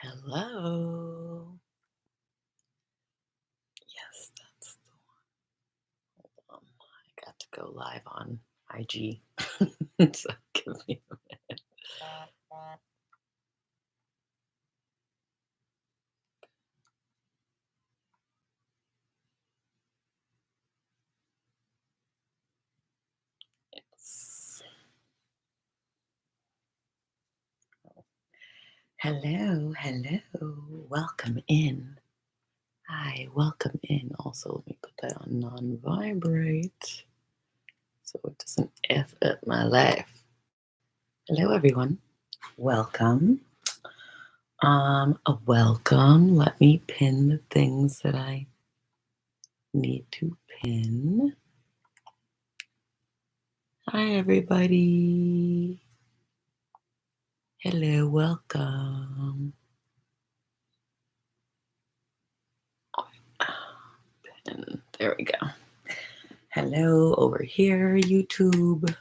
Hello. Yes, that's the one. I got to go live on IG. So give me a minute. Yes. Hello, hello. Welcome in. Hi, welcome in. Also, let me put that on non-vibrate so it doesn't F up my life. Hello, everyone. Welcome. Welcome. Let me pin the things that I need to pin. Hi, everybody. Hello, welcome. Pin. There we go. Hello over here, YouTube.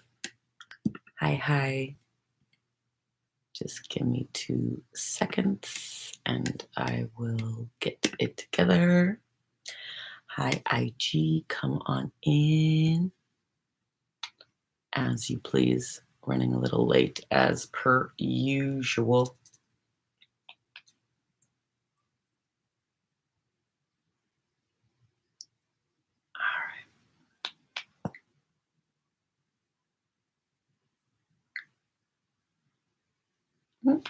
Hi, hi. Just give me 2 seconds and I will get it together. Hi, IG. Come on in. As you please. Running a little late as per usual. All right.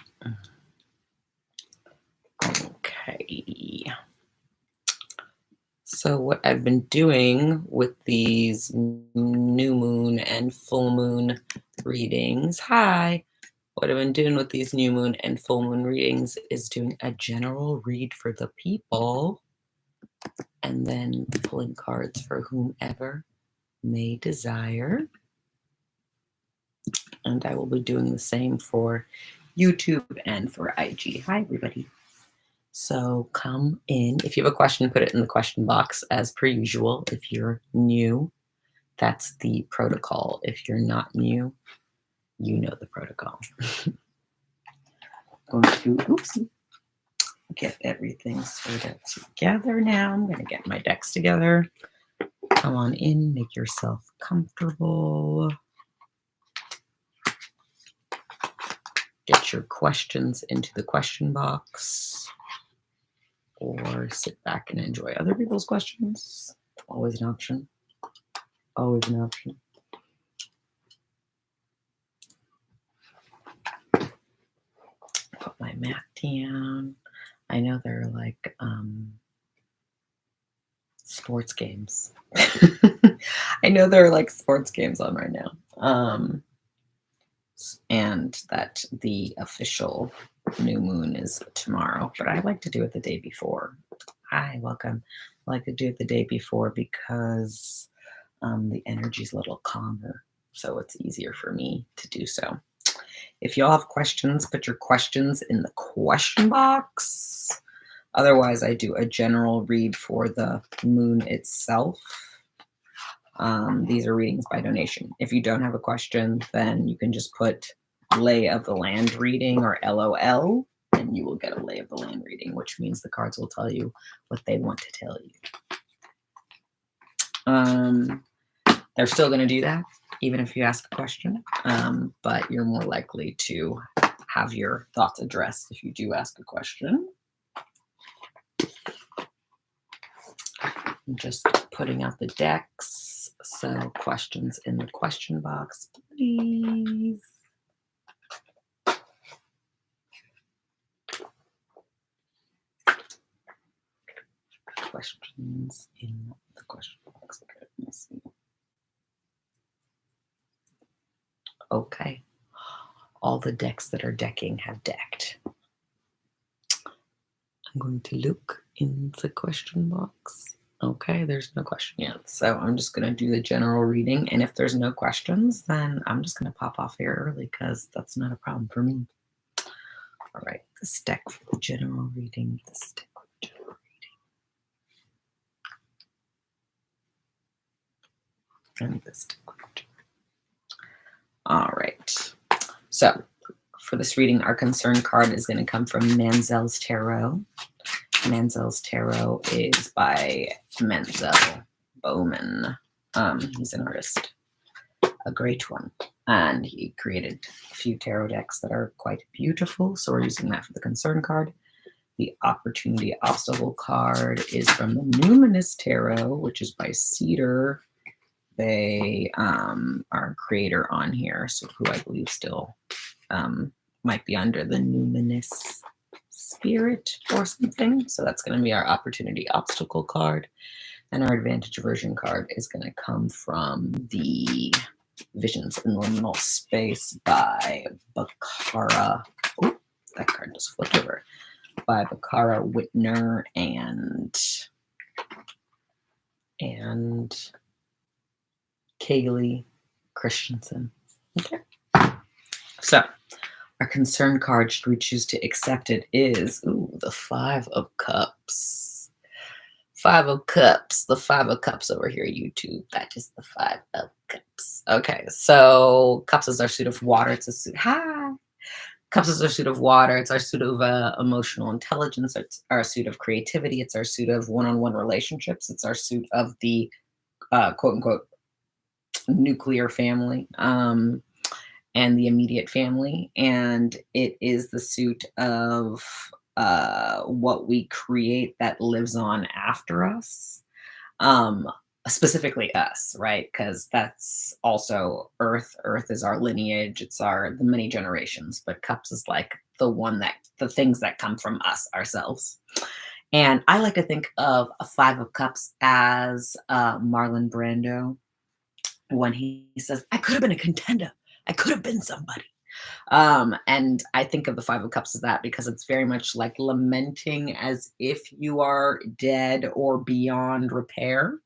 Okay. So what I've been doing with these new moon and full moon readings, what I've been doing with these new moon and full moon readings is doing a general read for the people and then pulling cards for whomever may desire. And I will be doing the same for YouTube and for IG. Hi, everybody. So come in. If you have a question, put it in the question box as per usual. If you're new, that's the protocol. If you're not new, you know the protocol. Going to get everything sorted together now. I'm going to get my decks together. Come on in, make yourself comfortable. Get your questions into the question box. Or sit back and enjoy other people's questions. Always an option. Always an option. Put my mat down. I know they're like sports games. I know there are like sports games on right now. And that the official new moon is tomorrow, but I like to do it the day before. Hi, welcome. I like to do it the day before because the energy's a little calmer, so it's easier for me to do so. If y'all have questions, put your questions in the question box. Otherwise, I do a general read for the moon itself. These are readings by donation. If you don't have a question, then you can just put lay of the land reading or LOL, and you will get a lay of the land reading, which means the cards will tell you what they want to tell you. They're still going to do that, even if you ask a question, but you're more likely to have your thoughts addressed if you do ask a question. I'm just putting out the decks, so questions in the question box, please. Questions in the question box. Okay, let me see. Okay. All the decks that are decking have decked. I'm going to look in the question box. Okay, there's no question yet. So I'm just going to do the general reading. And if there's no questions, then I'm just going to pop off here early because that's not a problem for me. All right, this deck for the general reading. This deck for the general reading. And this deck for the general reading. All right. So For this reading, our concern card is going to come from Manzel's Tarot. Manzel's Tarot is by Menzel Bowman. He's an artist, a great one. And he created a few tarot decks that are quite beautiful. So we're using that for the concern card. The opportunity obstacle card is from the Numinous Tarot, which is by Cedar. They are a creator on here, so who I believe still might be under the Numinous spirit or something. So that's going to be our opportunity obstacle card. And our advantage version card is going to come from the Visions in Liminal Space by Bakara. Oh, that card just flipped over. By Bakara Whitner and Kaylee Christensen. Okay. So our concern card, should we choose to accept it, is the Five of Cups. Five of Cups. The Five of Cups over here, YouTube. That is the Five of Cups. Okay, so Cups is our suit of water. It's a suit. Hi. Cups is our suit of water. It's our suit of emotional intelligence. It's our suit of creativity. It's our suit of one-on-one relationships. It's our suit of the quote-unquote nuclear family and the immediate family. And it is the suit of what we create that lives on after us. Specifically us, right? Because that's also Earth. Earth is our lineage. It's the many generations. But Cups is like the things that come from us ourselves. And I like to think of a Five of Cups as Marlon Brando when he says, "I could have been a contender. I could have been somebody." And I think of the Five of Cups as that because it's very much like lamenting as if you are dead or beyond repair.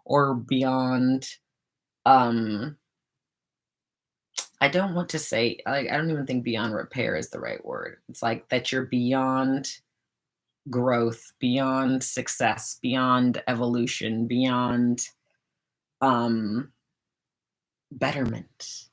Or beyond, I don't want to say, like, I don't even think beyond repair is the right word. It's like that you're beyond growth, beyond success, beyond evolution, beyond betterment.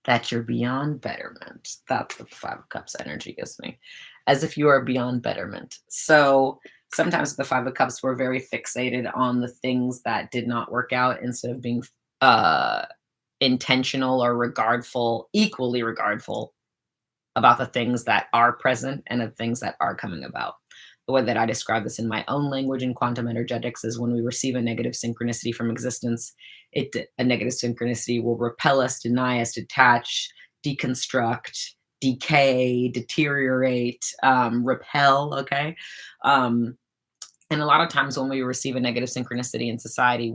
That you're beyond betterment. That's what the Five of Cups energy gives me. As if you are beyond betterment. So sometimes with the Five of Cups, we're very fixated on the things that did not work out instead of being intentional or equally regardful about the things that are present and the things that are coming about. The way that I describe this in my own language in quantum energetics is when we receive a negative synchronicity from existence, a negative synchronicity will repel us, deny us, detach, deconstruct, decay, deteriorate, repel, okay? And a lot of times when we receive a negative synchronicity in society,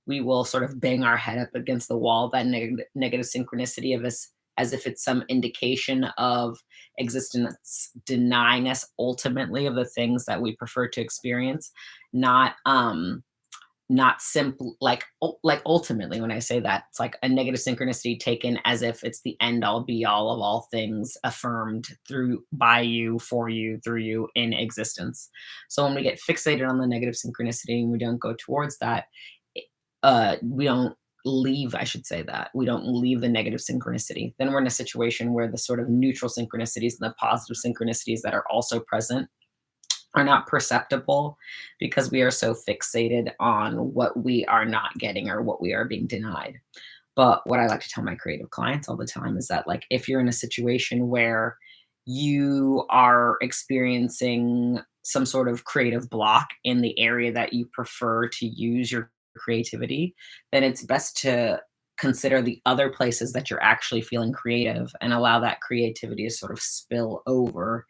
we will sort of bang our head up against the wall, that negative synchronicity of us, as if it's some indication of existence denying us ultimately of the things that we prefer to experience, not simple like ultimately. When I say that, it's like a negative synchronicity taken as if it's the end all be all of all things, affirmed by you, for you, through you, in existence. So when we get fixated on the negative synchronicity and we don't go towards that, we don't leave, I should say that. We don't leave the negative synchronicity. Then we're in a situation where the sort of neutral synchronicities and the positive synchronicities that are also present are not perceptible because we are so fixated on what we are not getting or what we are being denied. But what I like to tell my creative clients all the time is that, like, if you're in a situation where you are experiencing some sort of creative block in the area that you prefer to use your creativity, then it's best to consider the other places that you're actually feeling creative and allow that creativity to sort of spill over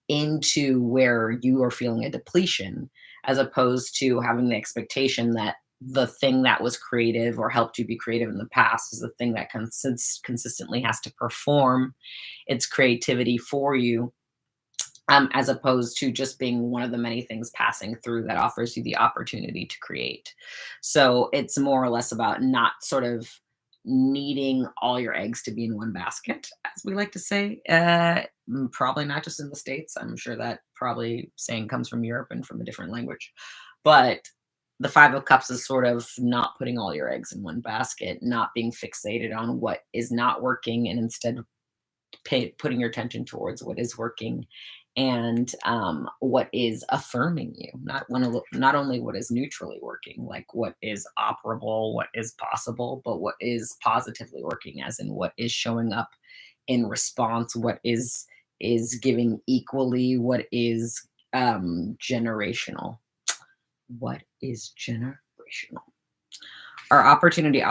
into where you are feeling a depletion, as opposed to having the expectation that the thing that was creative or helped you be creative in the past is the thing that consistently has to perform its creativity for you, as opposed to just being one of the many things passing through that offers you the opportunity to create. So it's more or less about not sort of needing all your eggs to be in one basket, as we like to say. Probably not just in the States. I'm sure that probably saying comes from Europe and from a different language. But the Five of Cups is sort of not putting all your eggs in one basket, not being fixated on what is not working, and instead putting your attention towards what is working and what is affirming you, not only what is neutrally working, like what is operable, what is possible, but what is positively working, as in what is showing up in response, what is giving equally, what is generational. What is generational? Our opportunity and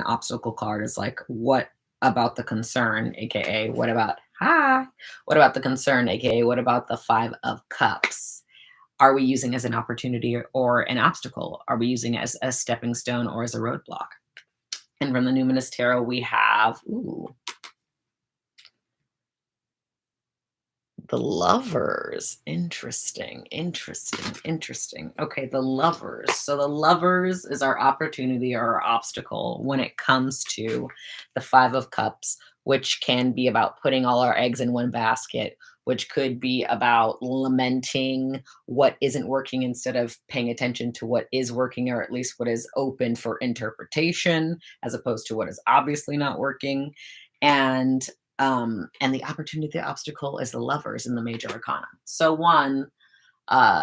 obstacle card is like, what about the concern, aka what about the concern, aka what about the 5 of cups? Are we using as an opportunity or an obstacle? Are we using it as a stepping stone or as a roadblock? And from the Numinous Tarot, we have the Lovers. Interesting, interesting, interesting. Okay, the Lovers. So the Lovers is our opportunity or our obstacle when it comes to the 5 of Cups, which can be about putting all our eggs in one basket, which could be about lamenting what isn't working instead of paying attention to what is working, or at least what is open for interpretation, as opposed to what is obviously not working. And the opportunity, the obstacle is the Lovers in the major arcana. So one,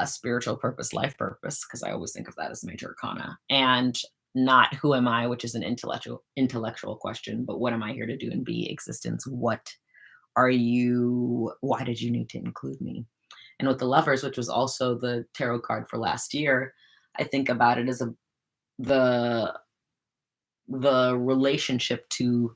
spiritual purpose, life purpose, because I always think of that as major arcana, and not who am I, which is an intellectual question, but what am I here to do and be existence? What are you? Why did you need to include me? And with the Lovers, which was also the tarot card for last year, I think about it as the the relationship to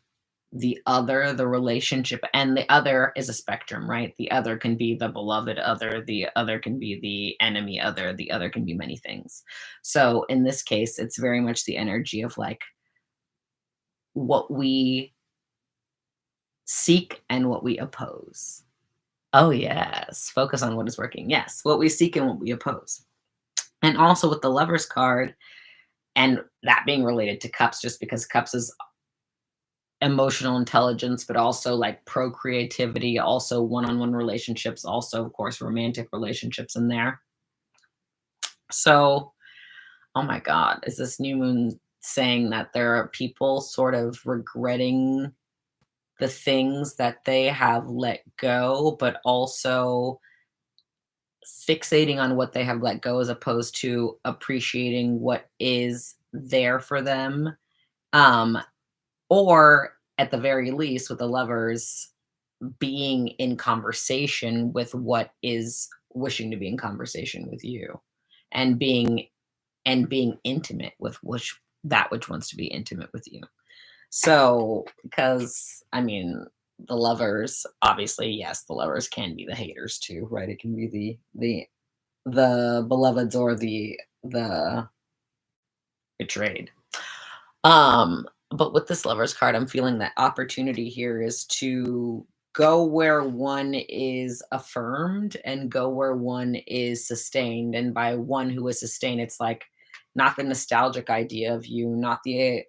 the other, the relationship, and the other is a spectrum, right? The other can be the beloved other, the other can be the enemy other, the other can be many things. So in this case, it's very much the energy of like what we seek and what we oppose. Oh, yes. Focus on what is working. Yes. What we seek and what we oppose. And also with the Lovers card, and that being related to cups, just because cups is emotional intelligence, but also like procreativity, also one-on-one relationships, also of course romantic relationships in there. So, oh my God, is this new moon saying that there are people sort of regretting the things that they have let go, but also fixating on what they have let go as opposed to appreciating what is there for them? Um, or at the very least, with the Lovers, being in conversation with what is wishing to be in conversation with you, and being intimate with which wants to be intimate with you. So, because I mean, the Lovers, obviously, yes, the Lovers can be the haters too, right? It can be the beloveds or the betrayed. But with this Lovers card, I'm feeling that opportunity here is to go where one is affirmed and go where one is sustained. And by one who is sustained, it's like not the nostalgic idea of you, not the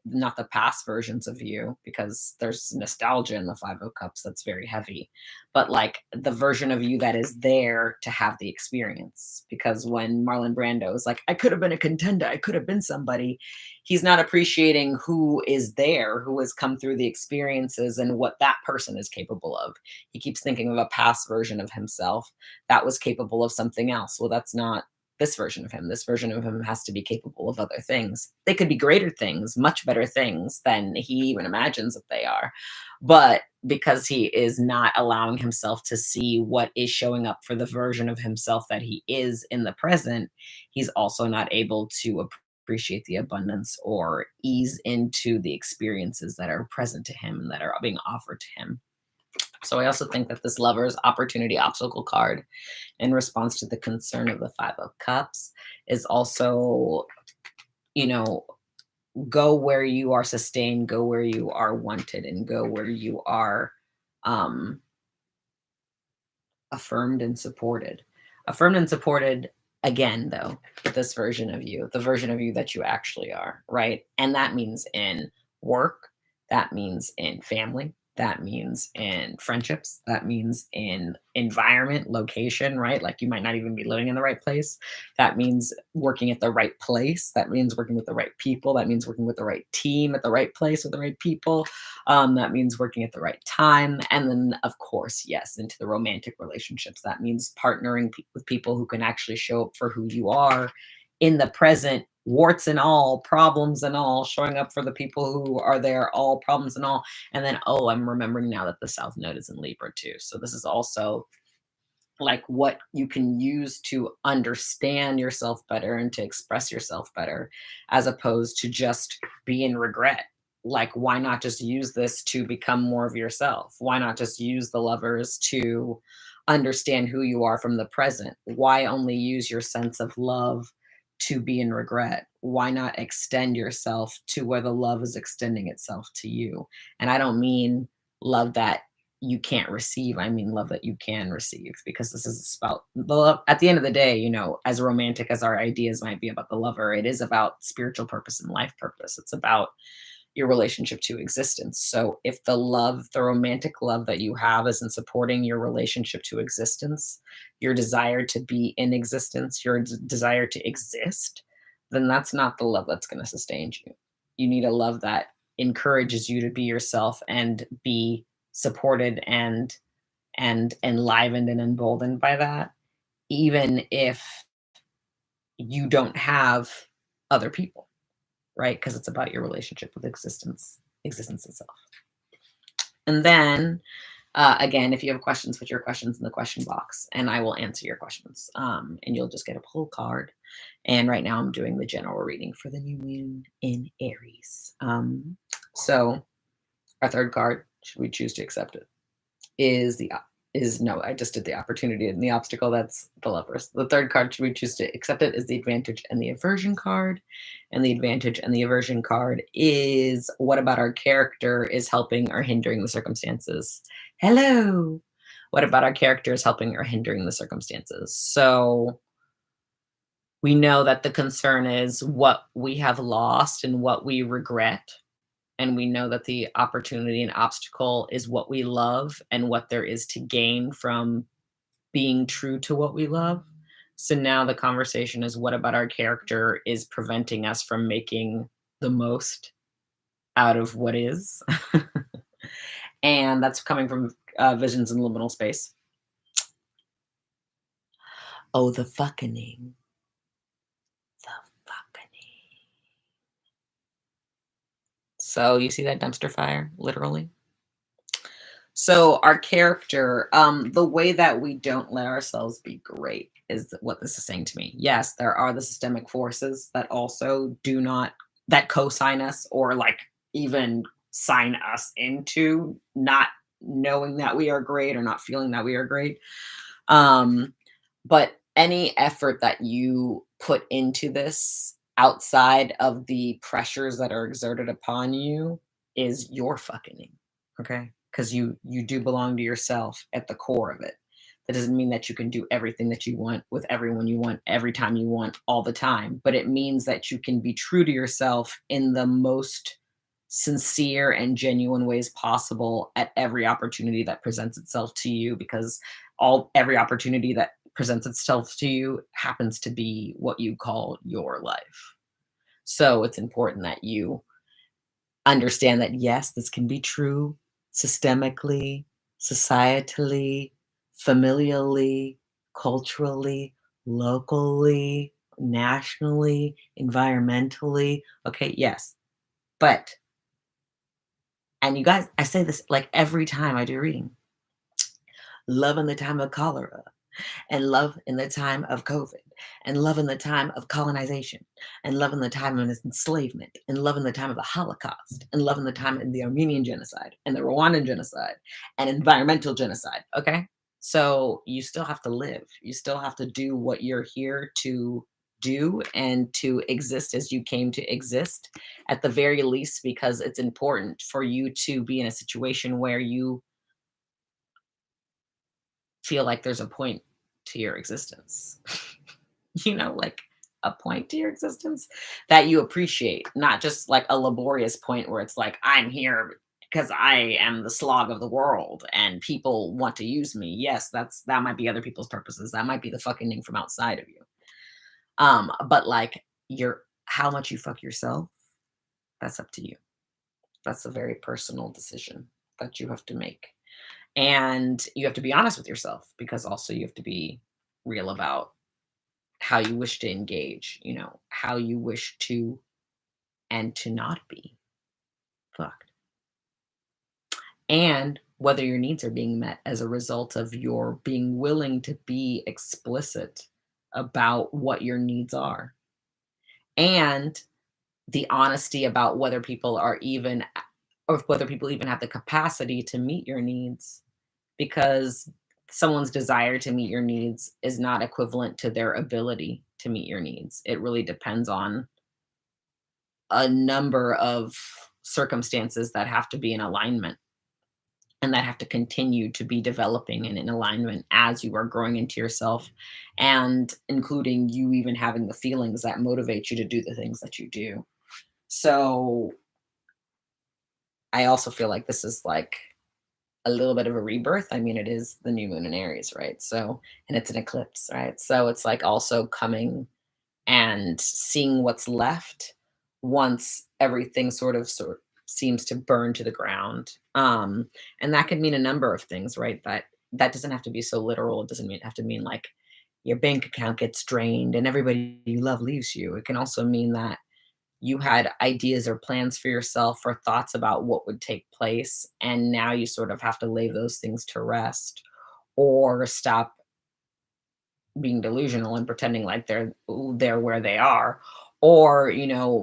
past versions of you, because there's nostalgia in the 5 of Cups that's very heavy, but like the version of you that is there to have the experience. Because when Marlon Brando is like, I could have been a contender, I could have been somebody, he's not appreciating who is there, who has come through the experiences and what that person is capable of. He keeps thinking of a past version of himself that was capable of something else. Well, that's not this version of him. This version of him has to be capable of other things. They could be greater things, much better things than he even imagines that they are. But because he is not allowing himself to see what is showing up for the version of himself that he is in the present, he's also not able to appreciate the abundance or ease into the experiences that are present to him and that are being offered to him. So I also think that this Lover's opportunity obstacle card, in response to the concern of the 5 of Cups, is also, you know, go where you are sustained, go where you are wanted, and go where you are um, affirmed and supported. Affirmed and supported again, though, with this version of you, the version of you that you actually are, right? And that means in work, that means in family, That means in friendships, that means in environment, location, right? Like you might not even be living in the right place. That means working at the right place. That means working with the right people. That means working with the right team at the right place with the right people. That means working at the right time. And then, of course, yes, into the romantic relationships. That means partnering with people who can actually show up for who you are in the present, warts and all, problems and all, showing up for the people who are there, all problems and all. And then, oh, I'm remembering now that the South Node is in Libra too. So this is also like what you can use to understand yourself better and to express yourself better, as opposed to just be in regret. Like, why not just use this to become more of yourself? Why not just use the lovers to understand who you are from the present? Why only use your sense of love to be in regret? Why not extend yourself to where the love is extending itself to you? And I don't mean love that you can't receive. I mean love that you can receive, because this is about the love. At the end of the day, as romantic as our ideas might be about the lover, it is about spiritual purpose and life purpose. It's about your relationship to existence. So if the love, the romantic love that you have isn't supporting your relationship to existence, your desire to be in existence, your desire to exist, then that's not the love that's going to sustain you. You need a love that encourages you to be yourself and be supported and enlivened and emboldened by that, even if you don't have other people, right? Because it's about your relationship with existence itself. And then again, if you have questions, put your questions in the question box and I will answer your questions. And you'll just get a pull card. And right now I'm doing the general reading for the new moon in Aries. So our third card, should we choose to accept it, is the is no, I just did the opportunity and the obstacle. That's the lovers. The third card, should we choose to accept it, is the advantage and the aversion card. And the advantage and the aversion card is what about our character is helping or hindering the circumstances. Hello. What about our character is helping or hindering the circumstances? So we know that the concern is what we have lost and what we regret, and we know that the opportunity and obstacle is what we love and what there is to gain from being true to what we love. So now the conversation is what about our character is preventing us from making the most out of what is? And that's coming from Visions in Liminal Space. Oh, the fucking. The fucking. So you see that dumpster fire, literally? So our character, the way that we don't let ourselves be great is what this is saying to me. Yes, there are the systemic forces that also do not, that co-sign us or like even sign us into not knowing that we are great or not feeling that we are great. Um, but any effort that you put into this outside of the pressures that are exerted upon you is your fucking, okay? Because you do belong to yourself at the core of it. That doesn't mean that you can do everything that you want with everyone you want every time you want all the time, but it means that you can be true to yourself in the most sincere and genuine ways possible at every opportunity that presents itself to you, because every opportunity that presents itself to you happens to be what you call your life. So it's important that you understand that yes, this can be true systemically, societally, familially, culturally, locally, nationally, environmentally. Okay, yes. But, and you guys, I say this like every time I do reading, love in the time of cholera, and love in the time of COVID, and love in the time of colonization, and love in the time of enslavement, and love in the time of the Holocaust, and love in the time of the Armenian genocide, and the Rwandan genocide, and environmental genocide. Okay. So you still have to live. You still have to do what you're here to do and to exist as you came to exist, at the very least, because it's important for you to be in a situation where you feel like there's a point to your existence. Like a point to your existence that you appreciate, not just like a laborious point where it's like, I'm here because I am the slog of the world and people want to use me. Yes, that might be other people's purposes. That might be the fucking thing from outside of you. But like your how much you fuck yourself, that's up to you. That's a very personal decision that you have to make. And you have to be honest with yourself because also you have to be real about how you wish to engage, how you wish to and to not be fucked. And whether your needs are being met as a result of your being willing to be explicit about what your needs are. And the honesty about whether people are even or whether people even have the capacity to meet your needs because someone's desire to meet your needs is not equivalent to their ability to meet your needs. It really depends on a number of circumstances that have to be in alignment and that have to continue to be developing and in alignment as you are growing into yourself and including you even having the feelings that motivate you to do the things that you do. So I also feel like this is like a little bit of a rebirth. I mean, it is the new moon in Aries, right? So, and it's an eclipse, right? So it's like also coming and seeing what's left once everything sort seems to burn to the ground. And that could mean a number of things, right? That doesn't have to be so literal. It doesn't have to mean like your bank account gets drained and everybody you love leaves you. It can also mean that you had ideas or plans for yourself or thoughts about what would take place and now you sort of have to lay those things to rest or stop being delusional and pretending like they're where they are or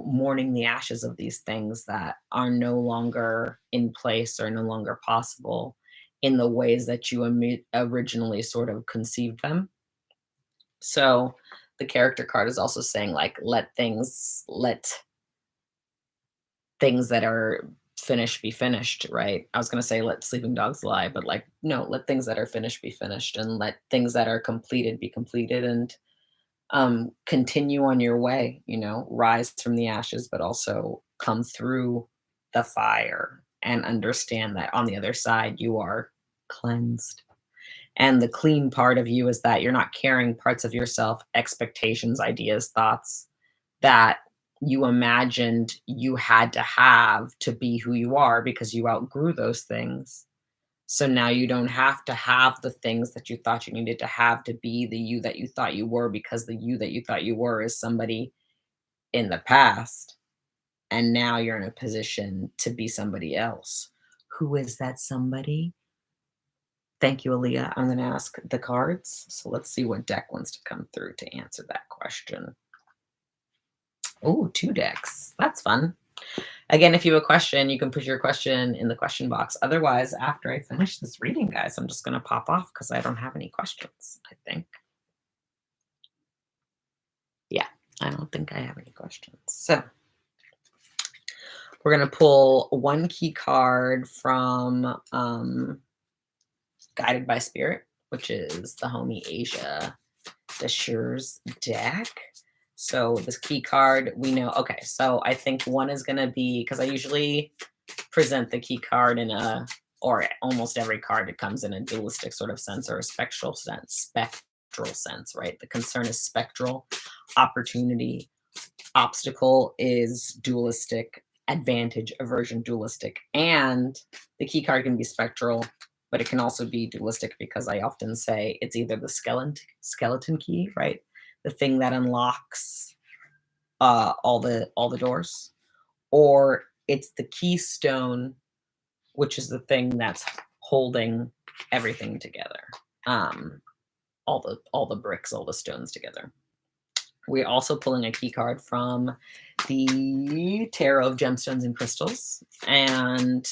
mourning the ashes of these things that are no longer in place or no longer possible in the ways that you originally sort of conceived them. So the character card is also saying like let things that are finished be finished, right? I was going to say let sleeping dogs lie, but like no, let things that are finished be finished and let things that are completed be completed and continue on your way, rise from the ashes, but also come through the fire and understand that on the other side you are cleansed. And the clean part of you is that you're not carrying parts of yourself, expectations, ideas, thoughts that you imagined you had to have to be who you are because you outgrew those things. So now you don't have to have the things that you thought you needed to have to be the you that you thought you were because the you that you thought you were is somebody in the past. And now you're in a position to be somebody else. Who is that somebody? Thank you, Aaliyah. I'm going to ask the cards. So let's see what deck wants to come through to answer that question. Oh, 2 decks. That's fun. Again, if you have a question, you can put your question in the question box. Otherwise, after I finish this reading, guys, I'm just going to pop off because I don't have any questions, I think. Yeah, I don't think I have any questions. So we're going to pull one key card from Guided by Spirit, which is the homie Asia Dashur's deck. So this key card, we know. Okay, so I think one is going to be, because I usually present the key card or almost every card, it comes in a dualistic sort of sense or a spectral sense, right? The concern is spectral, opportunity, obstacle is dualistic, advantage, aversion, dualistic. And the key card can be spectral, but it can also be dualistic because I often say it's either the skeleton key, right? The thing that unlocks all the doors, or it's the keystone, which is the thing that's holding everything together. All the bricks, all the stones together. We're also pulling a key card from the Tarot of Gemstones and Crystals, and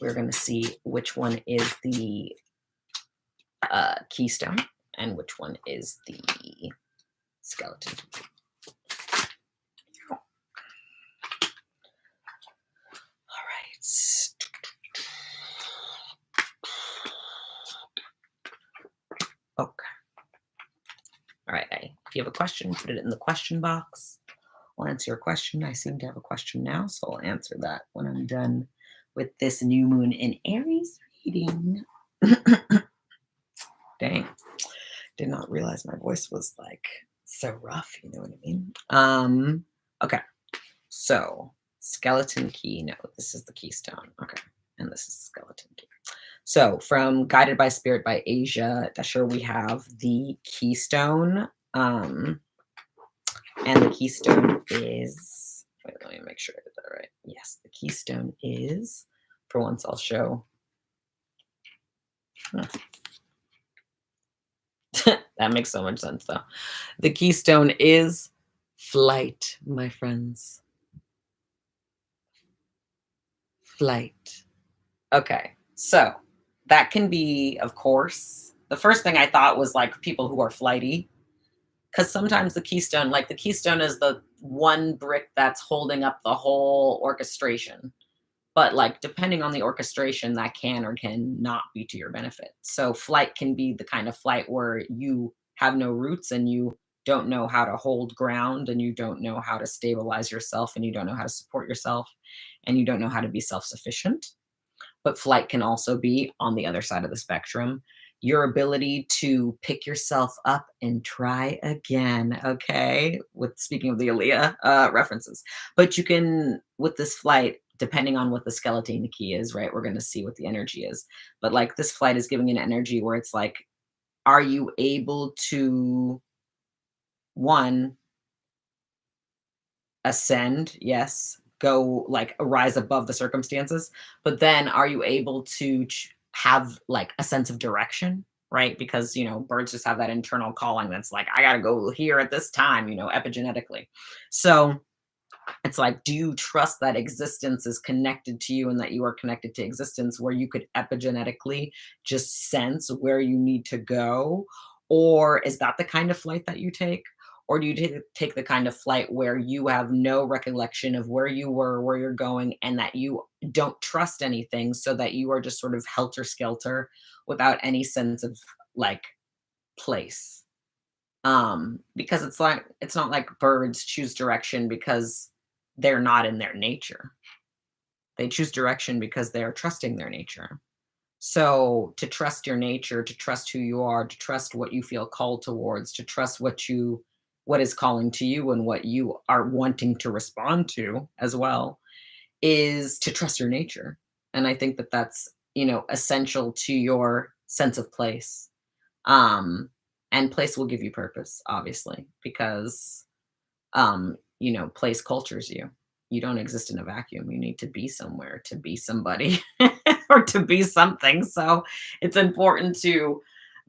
we're going to see which one is the keystone and which one is the skeleton. All right. Okay. All right. If you have a question, put it in the question box I'll answer your question. I seem to have a question now, so I'll answer that when I'm done with this new moon in Aries reading. Dang, did not realize my voice was like so rough, you know what I mean? Okay. So, skeleton key. No, this is the keystone. Okay. And this is skeleton key. So, from Guided by Spirit by Asia Desher, we have the keystone. And the keystone is, wait, let me make sure I did that right. Yes, the keystone is, for once I'll show. That makes so much sense though. The keystone is flight, my friends. Flight. Okay, so that can be, of course, the first thing I thought was like people who are flighty, because sometimes the keystone is the one brick that's holding up the whole orchestration. But like depending on the orchestration, that can or can not be to your benefit. So flight can be the kind of flight where you have no roots and you don't know how to hold ground and you don't know how to stabilize yourself and you don't know how to support yourself and you don't know how to be self-sufficient. But flight can also be on the other side of the spectrum. Your ability to pick yourself up and try again, okay? With speaking of the Aaliyah references. But you can, with this flight, depending on what the skeleton key is, right? We're going to see what the energy is. But like this flight is giving an energy where it's like, are you able to, one, ascend? Yes. Go like rise above the circumstances. But then are you able to have like a sense of direction? Right. Because, birds just have that internal calling that's like, I got to go here at this time, epigenetically. So, it's like, do you trust that existence is connected to you and that you are connected to existence where you could epigenetically just sense where you need to go? Or is that the kind of flight that you take? Or do you take the kind of flight where you have no recollection of where you were, where you're going, and that you don't trust anything so that you are just sort of helter skelter without any sense of like place? Because it's not like birds choose direction because they're not in their nature. They choose direction because they're trusting their nature. So to trust your nature, to trust who you are, to trust what you feel called towards, to trust what is calling to you and what you are wanting to respond to as well, is to trust your nature. And I think that that's, essential to your sense of place. Um, and place will give you purpose, obviously, because place cultures you. You don't exist in a vacuum. You need to be somewhere to be somebody or to be something. So it's important to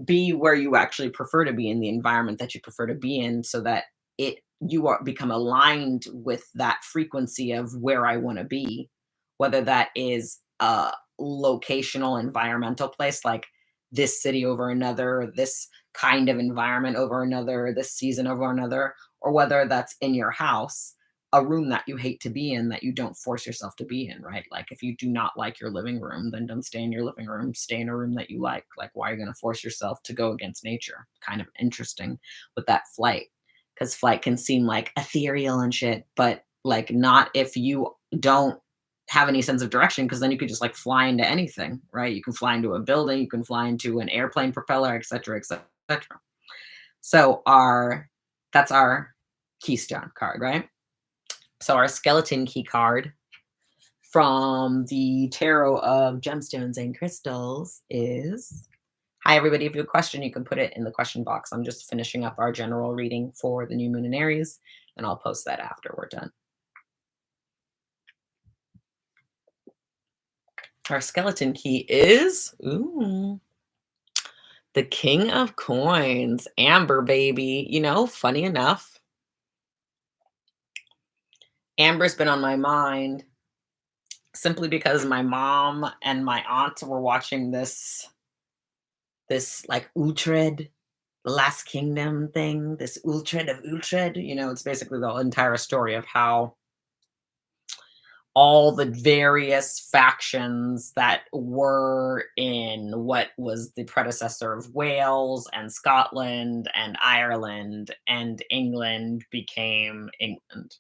be where you actually prefer to be in the environment that you prefer to be in so that you are become aligned with that frequency of where I want to be, whether that is a locational environmental place like this city over another, this kind of environment over another, this season over another, or whether that's in your house, a room that you hate to be in that you don't force yourself to be in, right? Like if you do not like your living room, then don't stay in your living room, stay in a room that you like. Like why are you going to force yourself to go against nature? Kind of interesting with that flight, because flight can seem like ethereal and shit, but like not if you don't have any sense of direction, because then you could just like fly into anything, right? You can fly into a building, you can fly into an airplane propeller, etc., etc., etc. So that's our keystone card, right? So our skeleton key card from the Tarot of Gemstones and Crystals is, hi everybody, if you have a question, you can put it in the question box. I'm just finishing up our general reading for the new moon in Aries, and I'll post that after we're done. Our skeleton key is, the King of Coins, Amber baby. Funny enough, Amber's been on my mind simply because my mom and my aunt were watching this like Uhtred, Last Kingdom thing, this Uhtred of Uhtred. It's basically the entire story of how all the various factions that were in what was the predecessor of Wales and Scotland and Ireland and England became England.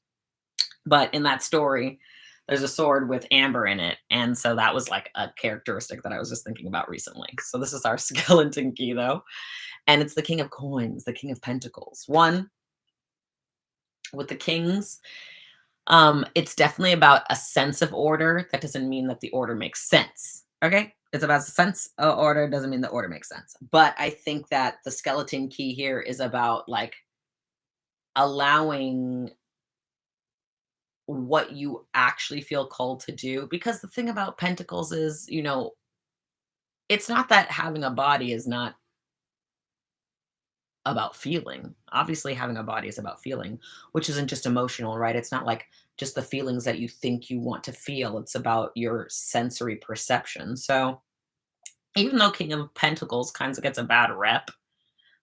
But in that story, there's a sword with amber in it, and so that was like a characteristic that I was just thinking about recently. So this is our skeleton key though, and it's the king of coins, the king of pentacles. One, with the kings, it's definitely about a sense of order. That doesn't mean that the order makes sense. Okay? It's about a sense of order, doesn't mean the order makes sense. But I think that the skeleton key here is about like allowing what you actually feel called to do. Because the thing about pentacles is, it's not that having a body is not about feeling. Obviously, having a body is about feeling, which isn't just emotional, right? It's not like just the feelings that you think you want to feel. It's about your sensory perception. So, even though King of Pentacles kind of gets a bad rep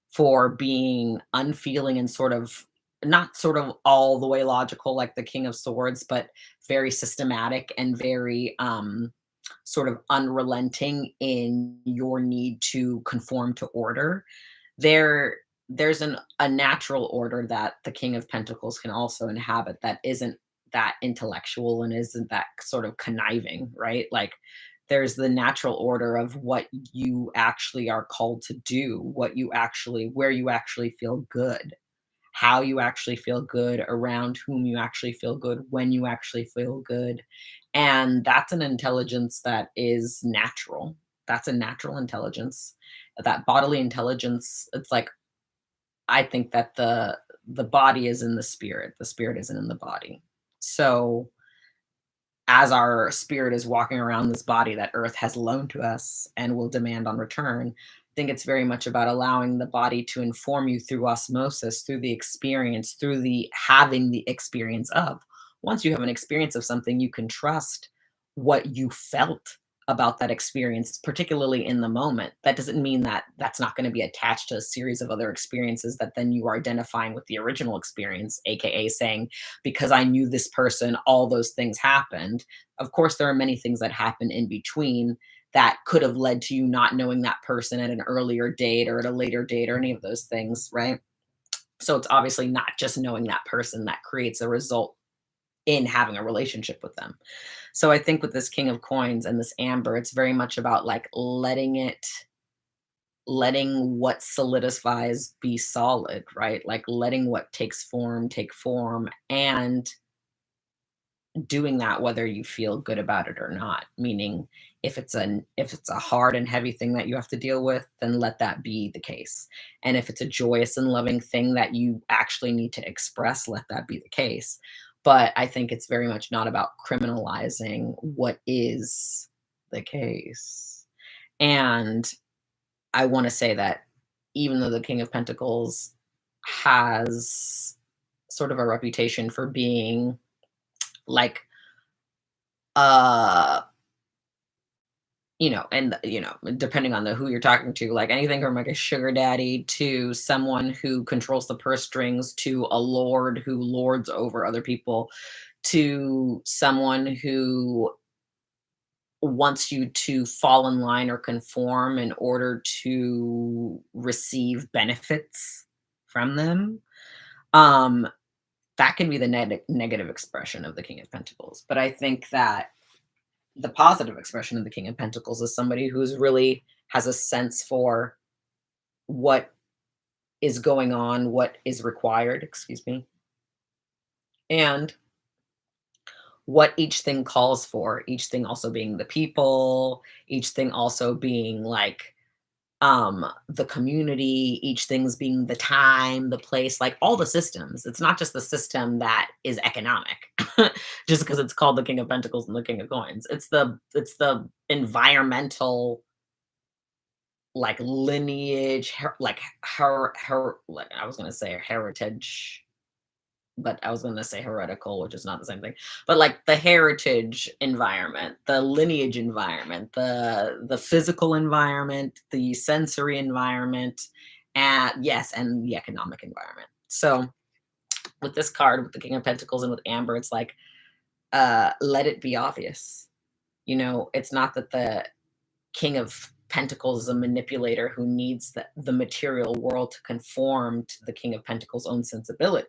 for being unfeeling and sort of not sort of all the way logical like the King of Swords, but very systematic and very sort of unrelenting in your need to conform to order, there there's a natural order that the King of Pentacles can also inhabit that isn't that intellectual and isn't that sort of conniving, right? Like there's the natural order of what you actually are called to do, what you actually where you actually feel good, how you actually feel good, around whom you actually feel good, when you actually feel good. And that's an intelligence that is natural. That's a natural intelligence. That bodily intelligence, it's like I think that the body is in the spirit isn't in the body. So as our spirit is walking around this body that earth has loaned to us and will demand on return, I think it's very much about allowing the body to inform you through osmosis, through the experience, through the having the experience of. Once you have an experience of something, you can trust what you felt about that experience, particularly in the moment. That doesn't mean that that's not going to be attached to a series of other experiences that then you are identifying with the original experience, aka saying, because I knew this person, all those things happened. Of course, there are many things that happen in between that could have led to you not knowing that person at an earlier date or at a later date or any of those things, right? So it's obviously not just knowing that person that creates a result in having a relationship with them. So I think with this King of Coins and this Amber, it's very much about like letting what solidifies be solid, right? Like letting what takes form take form, and doing that whether you feel good about it or not. Meaning if it's a hard and heavy thing that you have to deal with, then let that be the case. And if it's a joyous and loving thing that you actually need to express, let that be the case. But I think it's very much not about criminalizing what is the case. And I want to say that even though the King of Pentacles has sort of a reputation for being like uh and depending on the who you're talking to, like anything from like a sugar daddy to someone who controls the purse strings to a lord who lords over other people to someone who wants you to fall in line or conform in order to receive benefits from them. um that can be the negative expression of the King of Pentacles, but I think that the positive expression of the King of Pentacles is somebody who's really has a sense for what is going on, what is required, excuse me, and what each thing calls for. Each thing also being the people, each thing also being like the community, each thing's being the time, the place, like all the systems. It's not just the system that is economic just because it's called the King of Pentacles and the King of Coins. It's the environmental, like lineage, like her like I was gonna say heritage, but I was gonna say heretical, which is not the same thing. But like the heritage environment, the lineage environment, the physical environment, the sensory environment, and yes, and the economic environment. So with this card, with the King of Pentacles and with Amber, it's like let it be obvious. It's not that the King of Pentacles is a manipulator who needs the material world to conform to the King of Pentacles' own sensibility.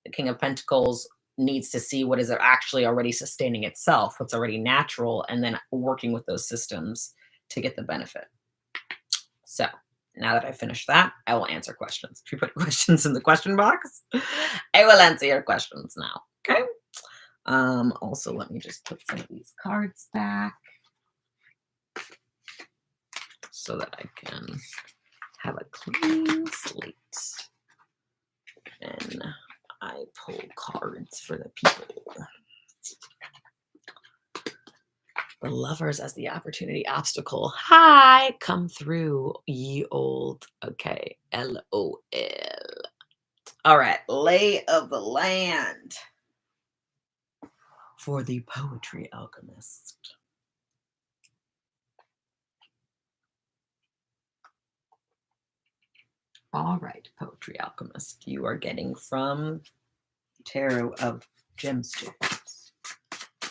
The King of Pentacles needs to see what is actually already sustaining itself, what's already natural, and then working with those systems to get the benefit. So now that I finished that, I will answer questions. If you put questions in the question box, I will answer your questions now. Okay. Also, let me just put some of these cards back so that I can have a clean slate. And I pull cards for the people. The lovers as the opportunity obstacle. Hi, come through, ye old. Okay, LOL. All right, lay of the land for the poetry alchemist. All right, poetry alchemist, you are getting from Tarot of Gemstones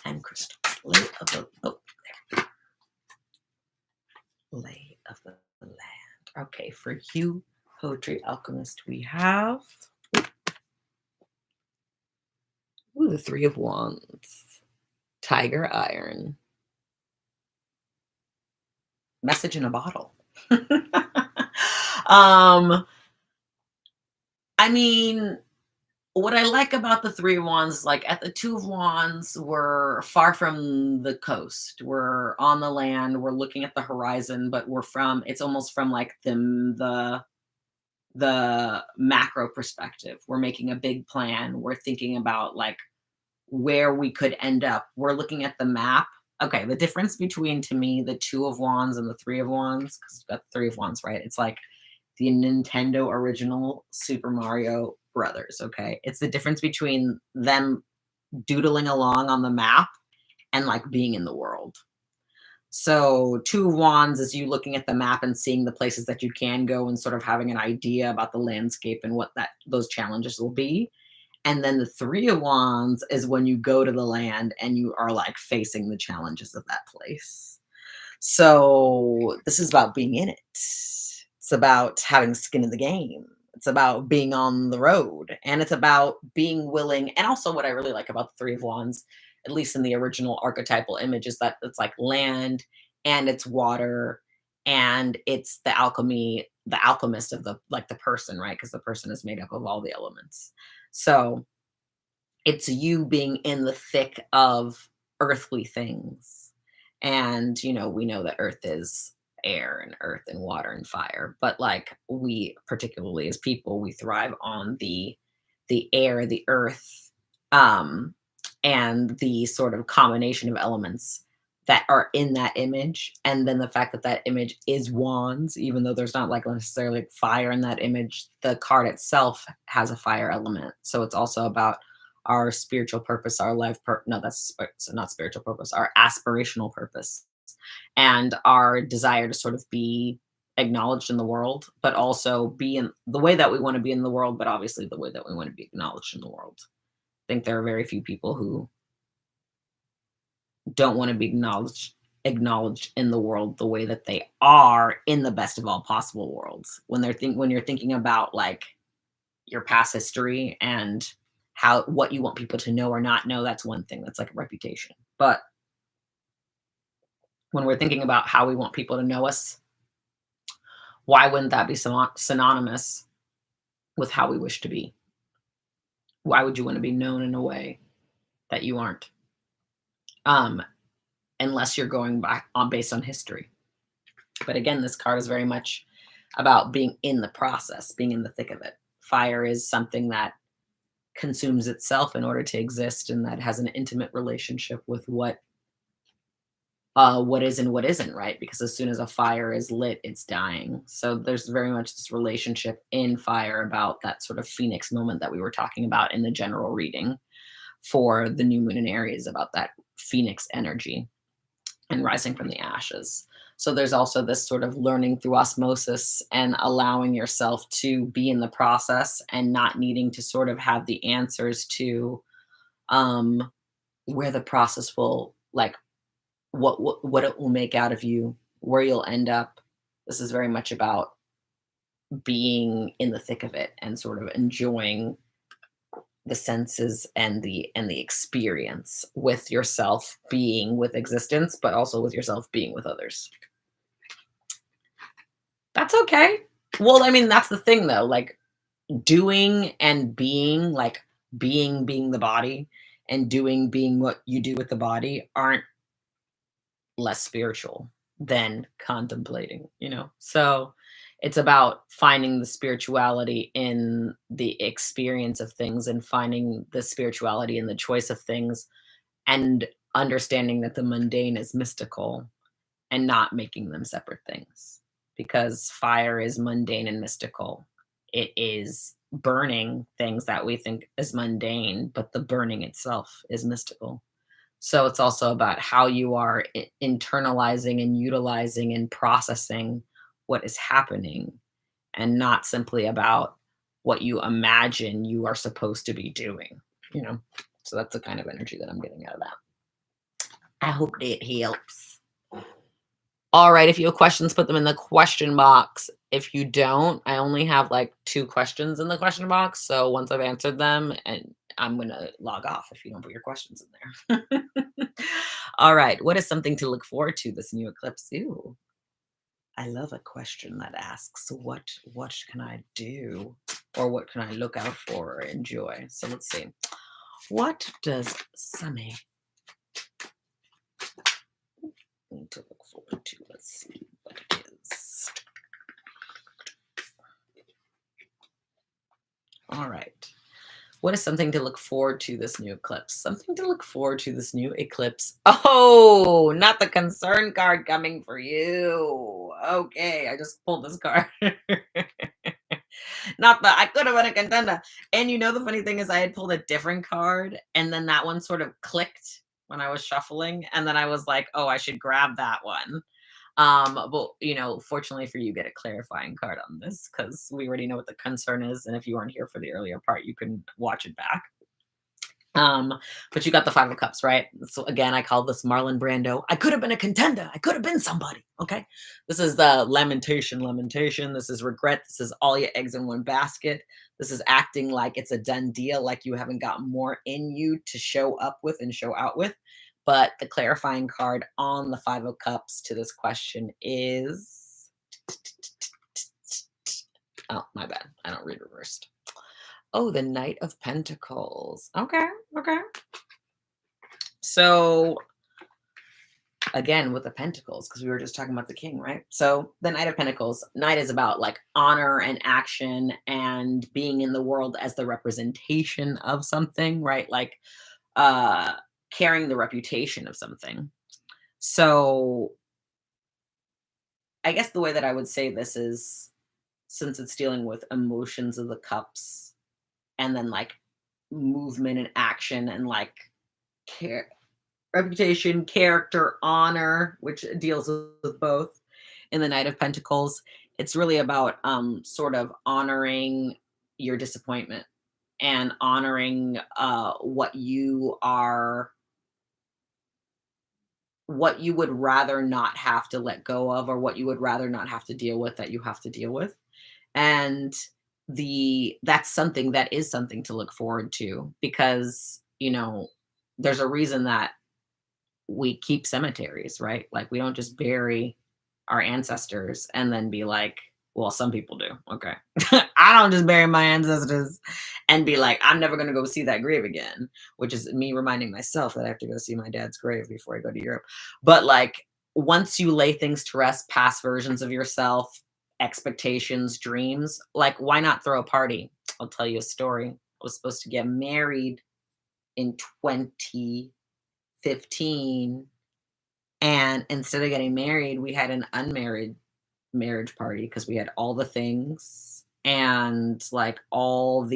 and Crystals. Lay of the lay of the land. Okay, for you, poetry alchemist, we have the Three of Wands, Tiger Iron, Message in a Bottle. I mean, what I like about the Three of Wands, like at the Two of Wands, we're far from the coast. We're on the land. We're looking at the horizon, but it's almost from like the macro perspective. We're making a big plan. We're thinking about like where we could end up. We're looking at the map. Okay, the difference between, to me, the Two of Wands and the Three of Wands, because you've got the Three of Wands, right? It's like the Nintendo original Super Mario Brothers, okay? It's the difference between them doodling along on the map and like being in the world. So Two of Wands is you looking at the map and seeing the places that you can go and sort of having an idea about the landscape and what those challenges will be. And then the Three of Wands is when you go to the land and you are like facing the challenges of that place. So this is about being in it. It's about having skin in the game. It's about being on the road. And it's about being willing. And also, what I really like about the Three of Wands, at least in the original archetypal image, is that it's like land and it's water and it's the alchemy, the alchemist of the person, right? Because the person is made up of all the elements. So it's you being in the thick of earthly things. And, we know that earth is air and earth and water and fire, but like we, particularly as people, we thrive on the air, the earth, um, and the sort of combination of elements that are in that image. And then the fact that that image is wands, even though there's not like necessarily fire in that image, the card itself has a fire element. So it's also about our spiritual purpose, our no, that's not spiritual purpose, our aspirational purpose, and our desire to sort of be acknowledged in the world, but also be in the way that we want to be in the world, but obviously the way that we want to be acknowledged in the world. I think there are very few people who don't want to be acknowledged in the world the way that they are in the best of all possible worlds. When you're thinking about like your past history and what you want people to know or not know, that's one thing. That's like a reputation. But when we're thinking about how we want people to know us, why wouldn't that be synonymous with how we wish to be? Why would you want to be known in a way that you aren't? Unless you're going back based on history. But again, this card is very much about being in the process, being in the thick of it. Fire is something that consumes itself in order to exist, and that has an intimate relationship with what is and what isn't, right? Because as soon as a fire is lit, it's dying. So there's very much this relationship in fire about that sort of phoenix moment that we were talking about in the general reading for the new moon in Aries, about that phoenix energy and rising from the ashes. So there's also this sort of learning through osmosis and allowing yourself to be in the process and not needing to sort of have the answers to where the process will, like, what it will make out of you, where you'll end up. This is very much about being in the thick of it and sort of enjoying the senses and the experience with yourself being with existence, but also with yourself being with others. That's okay. Well, I mean, that's the thing though. Like doing and being, like being the body, and doing being what you do with the body aren't less spiritual than contemplating, you know? So it's about finding the spirituality in the experience of things and finding the spirituality in the choice of things and understanding that the mundane is mystical and not making them separate things, because fire is mundane and mystical. It is burning things that we think is mundane, but the burning itself is mystical. So it's also about how you are internalizing and utilizing and processing what is happening, and not simply about what you imagine you are supposed to be doing, you know? So that's the kind of energy that I'm getting out of that. I hope it helps. All right, if you have questions, put them in the question box. If you don't, I only have like 2 questions in the question box. So once I've answered them, and I'm gonna log off if you don't put your questions in there. All right, what is something to look forward to this new eclipse? Ooh, I love a question that asks, what can I do? Or what can I look out for or enjoy? So let's see. What does Summer need to look forward to? Let's see what it is. All right. What is something to look forward to this new eclipse? Something to look forward to this new eclipse. Oh, not the concern card coming for you. Okay, I just pulled this card. Not the I could have been a contender. And you know the funny thing is I had pulled a different card and then that one sort of clicked when I was shuffling and then I was like, "Oh, I should grab that one." But you know, fortunately for you, get a clarifying card on this because we already know what the concern is, and if you weren't here for the earlier part, you can watch it back. Um, but you got the 5 of Cups, right? So again, I call this Marlon Brando. I could have been a contender. I could have been somebody. Okay. This is the lamentation. This is regret. This is all your eggs in one basket. This is acting like it's a done deal, like you haven't got more in you to show up with and show out with. But the clarifying card on the 5 of Cups to this question is, oh, my bad. I don't read reversed. Oh, the Knight of Pentacles. Okay. Okay. So again, with the Pentacles, because we were just talking about the King, right? So the Knight of Pentacles, Knight is about like honor and action and being in the world as the representation of something, right? Like uh carrying the reputation of something. So I guess the way that I would say this is, since it's dealing with emotions of the cups and then like movement and action and like care, reputation, character, honor, which deals with both. In the Knight of Pentacles, it's really about sort of honoring your disappointment and honoring what you are, what you would rather not have to let go of, or what you would rather not have to deal with that you have to deal with. And the that's something that is something to look forward to, because you know there's a reason that we keep cemeteries, right? Like we don't just bury our ancestors and then be like, well, some people do. Okay. I don't just bury my ancestors and be like, I'm never going to go see that grave again, which is me reminding myself that I have to go see my dad's grave before I go to Europe. But like, once you lay things to rest, past versions of yourself, expectations, dreams, like, why not throw a party? I'll tell you a story. I was supposed to get married in 2015, and instead of getting married, we had an unmarried marriage party because we had all the things and like all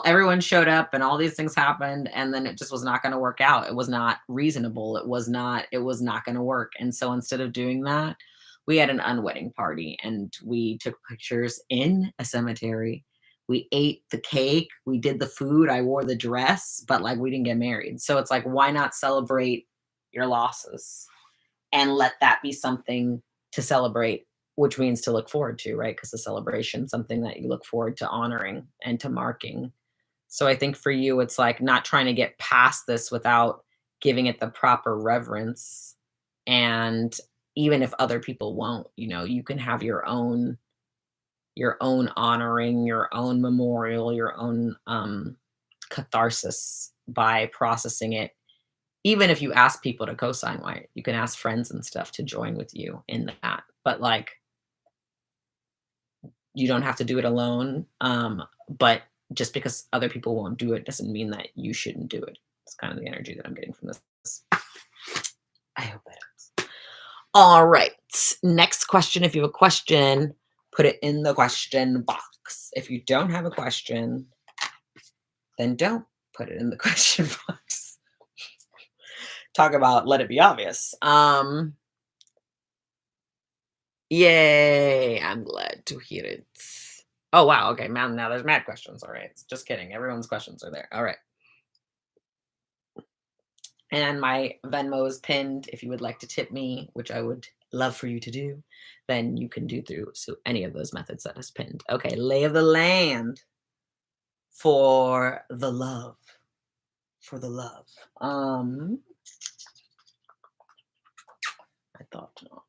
everyone showed up and all these things happened, and then it just was not going to work out. It was not reasonable. It was not going to work. And so instead of doing that, we had an unwedding party and we took pictures in a cemetery. We ate the cake, we did the food, I wore the dress, but like we didn't get married. So it's like, why not celebrate your losses and let that be something to celebrate, which means to look forward to, right? Because the celebration, something that you look forward to honoring and to marking. So I think for you, it's like not trying to get past this without giving it the proper reverence. And even if other people won't, you can have your own honoring, your own memorial, your own catharsis by processing it. Even if you ask people to co-sign white, you can ask friends and stuff to join with you in that. But like, you don't have to do it alone. But just because other people won't do it doesn't mean that you shouldn't do it. It's kind of the energy that I'm getting from this. I hope that helps. All right. Next question. If you have a question, put it in the question box. If you don't have a question, then don't put it in the question box. Talk about let it be obvious. Yay, I'm glad to hear it. Oh wow, okay, man, now there's mad questions. All right. Just kidding. Everyone's questions are there. All right. And my Venmo is pinned. If you would like to tip me, which I would love for you to do, then you can do through any of those methods that is pinned. Okay, lay of the land for the love. For the love. I thought not.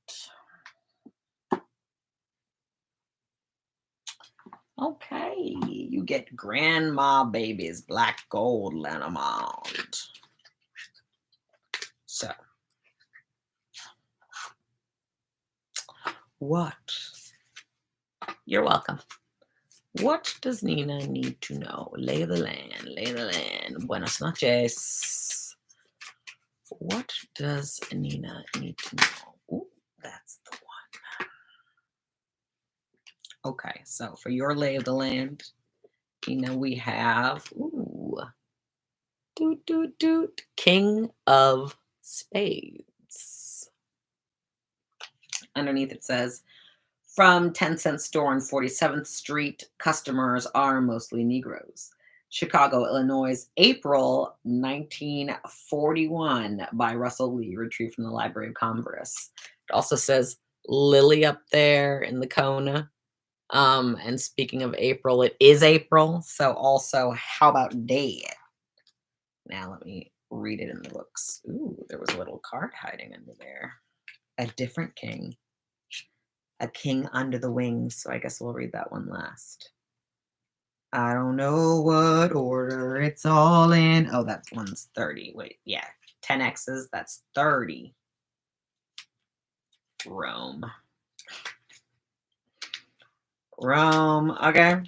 Okay, you get grandma babies, black gold, Lenamond. So, what? You're welcome. What does Nina need to know? Lay the land, lay the land. Buenas noches. What does Nina need to know? Ooh, that's the one. Okay, so for your lay of the land, we have King of Spades. Underneath it says, from 10-cent store on 47th Street, customers are mostly Negroes. Chicago, Illinois, April 1941 by Russell Lee, retrieved from the Library of Congress. It also says Lily up there in the Kona. And speaking of April, it is April. So also, how about dead? Now let me read it in the books. Ooh, there was a little card hiding under there. A different king. A king under the wings. So I guess we'll read that one last. I don't know what order it's all in. Oh, that one's 30. Wait, yeah. 10 X's, that's 30. Rome. Okay.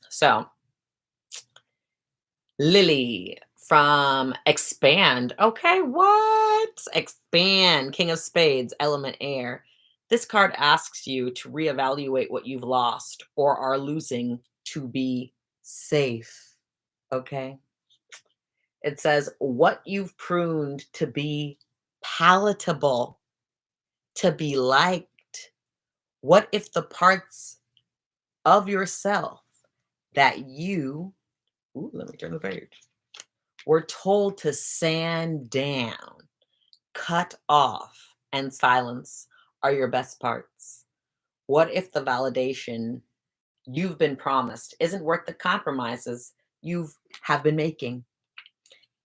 So, Lily from Expand. Okay, what? Expand. King of Spades, element air. This card asks you to reevaluate what you've lost or are losing to be safe. Okay. It says what you've pruned to be palatable, to be liked. What if the parts of yourself that you, let me turn the page, were told to sand down, cut off, and silence are your best parts? What if the validation you've been promised isn't worth the compromises you have been making?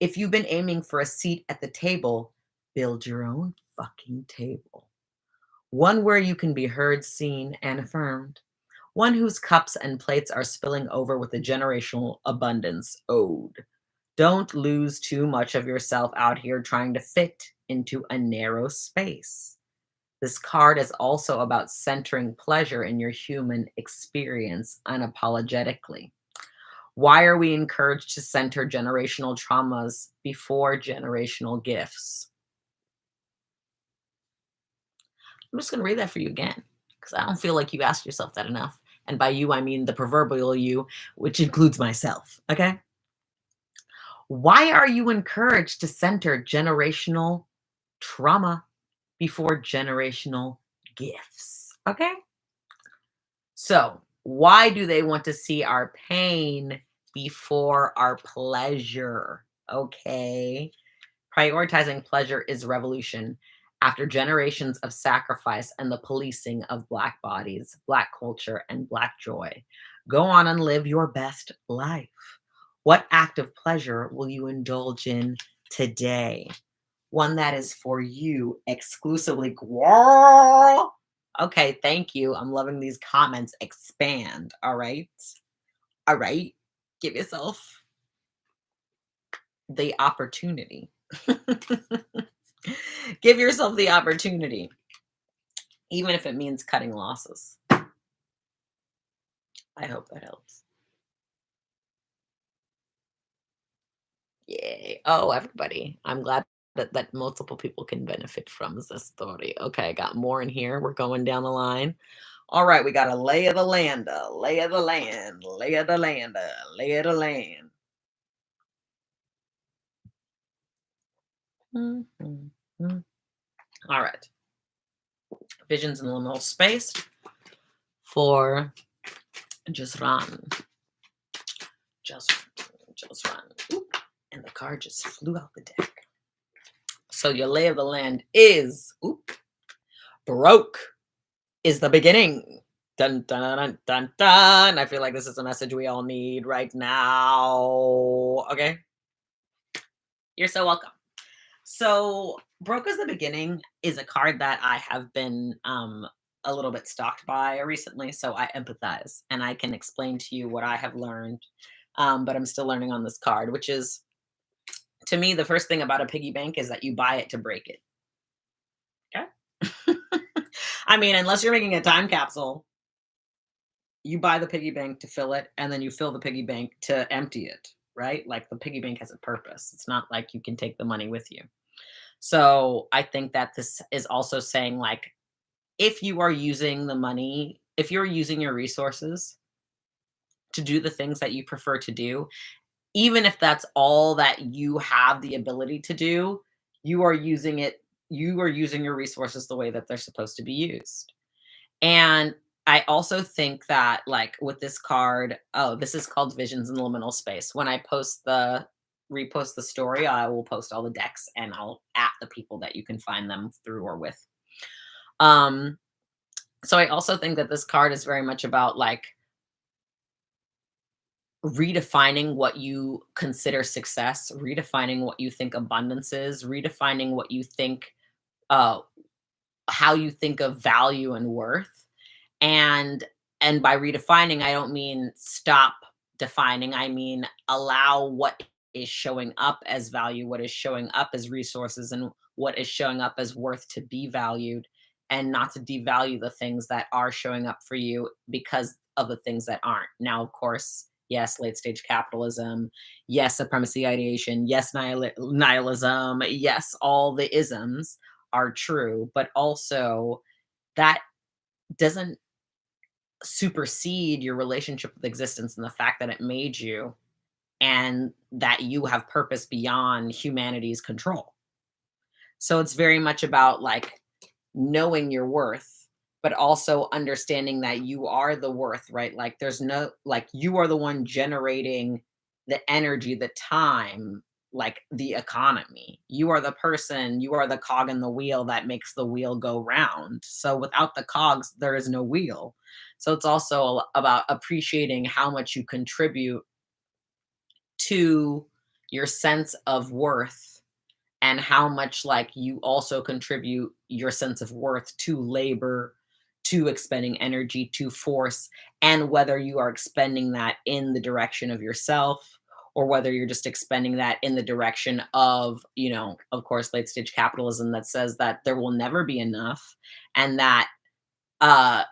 If you've been aiming for a seat at the table, build your own fucking table. One where you can be heard, seen, and affirmed. One whose cups and plates are spilling over with a generational abundance owed. Don't lose too much of yourself out here trying to fit into a narrow space. This card is also about centering pleasure in your human experience unapologetically. Why are we encouraged to center generational traumas before generational gifts? I'm just going to read that for you again because I don't feel like you asked yourself that enough. And by you, I mean the proverbial you, which includes myself. Okay. Why are you encouraged to center generational trauma before generational gifts? Okay. So, why do they want to see our pain before our pleasure? Okay. Prioritizing pleasure is revolution. After generations of sacrifice and the policing of Black bodies, Black culture, and Black joy, Go on and live your best life. What act of pleasure will you indulge in today? One that is for you exclusively. Girl. Okay, thank you. I'm loving these comments. Expand. All right. All right. Give yourself the opportunity. Give yourself the opportunity, even if it means cutting losses. I hope that helps. Yay. Oh, everybody. I'm glad that multiple people can benefit from this story. Okay, I got more in here. We're going down the line. All right, we got a lay of the land, lay of the land, lay of the land, lay of the land. Mhm, mhm. All right. Visions in the liminal space for just run. Just, just run. Oop, and the card just flew out the deck. So your lay of the land is broke is the beginning. Dun, dun, dun, dun, dun. I feel like this is a message we all need right now. Okay. You're so welcome. So, broke is the beginning is a card that I have been a little bit stalked by recently. So I empathize and I can explain to you what I have learned. But I'm still learning on this card, which is to me the first thing about a piggy bank is that you buy it to break it. Okay. I mean, unless you're making a time capsule, you buy the piggy bank to fill it and then you fill the piggy bank to empty it, right? Like the piggy bank has a purpose. It's not like you can take the money with you. So I think that this is also saying like if you are using the money, if you're using your resources to do the things that you prefer to do, even if that's all that you have the ability to do, you are using it, you are using your resources the way that they're supposed to be used. And I also think that, like, with this card, oh, this is called Visions in the Liminal Space. When I repost the story, I will post all the decks and I'll at the people that you can find them through or with. Um, so I also think that this card is very much about like redefining what you consider success, redefining what you think abundance is, redefining what you think, uh, how you think of value and worth. And by redefining, I don't mean stop defining. I mean allow what is showing up as value, what is showing up as resources, and what is showing up as worth to be valued, and not to devalue the things that are showing up for you because of the things that aren't. Now, of course, yes, late stage capitalism, yes, supremacy ideation, yes, nihilism, yes, all the isms are true, but also that doesn't supersede your relationship with existence and the fact that it made you and that you have purpose beyond humanity's control. So it's very much about like knowing your worth, but also understanding that you are the worth, right? Like there's no, like you are the one generating the energy, the time, like the economy. You are the person, you are the cog in the wheel that makes the wheel go round. So without the cogs, there is no wheel. So it's also about appreciating how much you contribute to your sense of worth and how much like you also contribute your sense of worth to labor, to expending energy, to force, and whether you are expending that in the direction of yourself or whether you're just expending that in the direction of, you know, of course, late stage capitalism that says that there will never be enough and that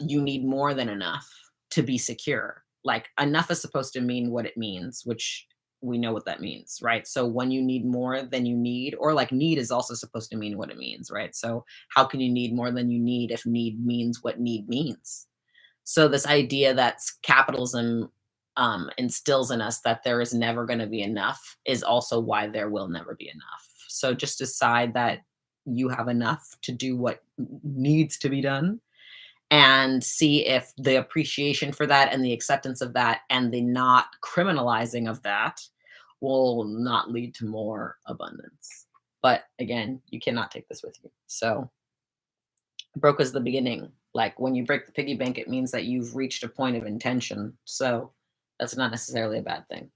you need more than enough to be secure. Like enough is supposed to mean what it means, which we know what that means, right? So when you need more than you need, or like need is also supposed to mean what it means, right? So how can you need more than you need if need means what need means? So this idea that capitalism instills in us that there is never going to be enough is also why there will never be enough. So just decide that you have enough to do what needs to be done and see if the appreciation for that and the acceptance of that and the not criminalizing of that will not lead to more abundance. But again, you cannot take this with you. So broke is the beginning. Like when you break the piggy bank, it means that you've reached a point of intention. So that's not necessarily a bad thing.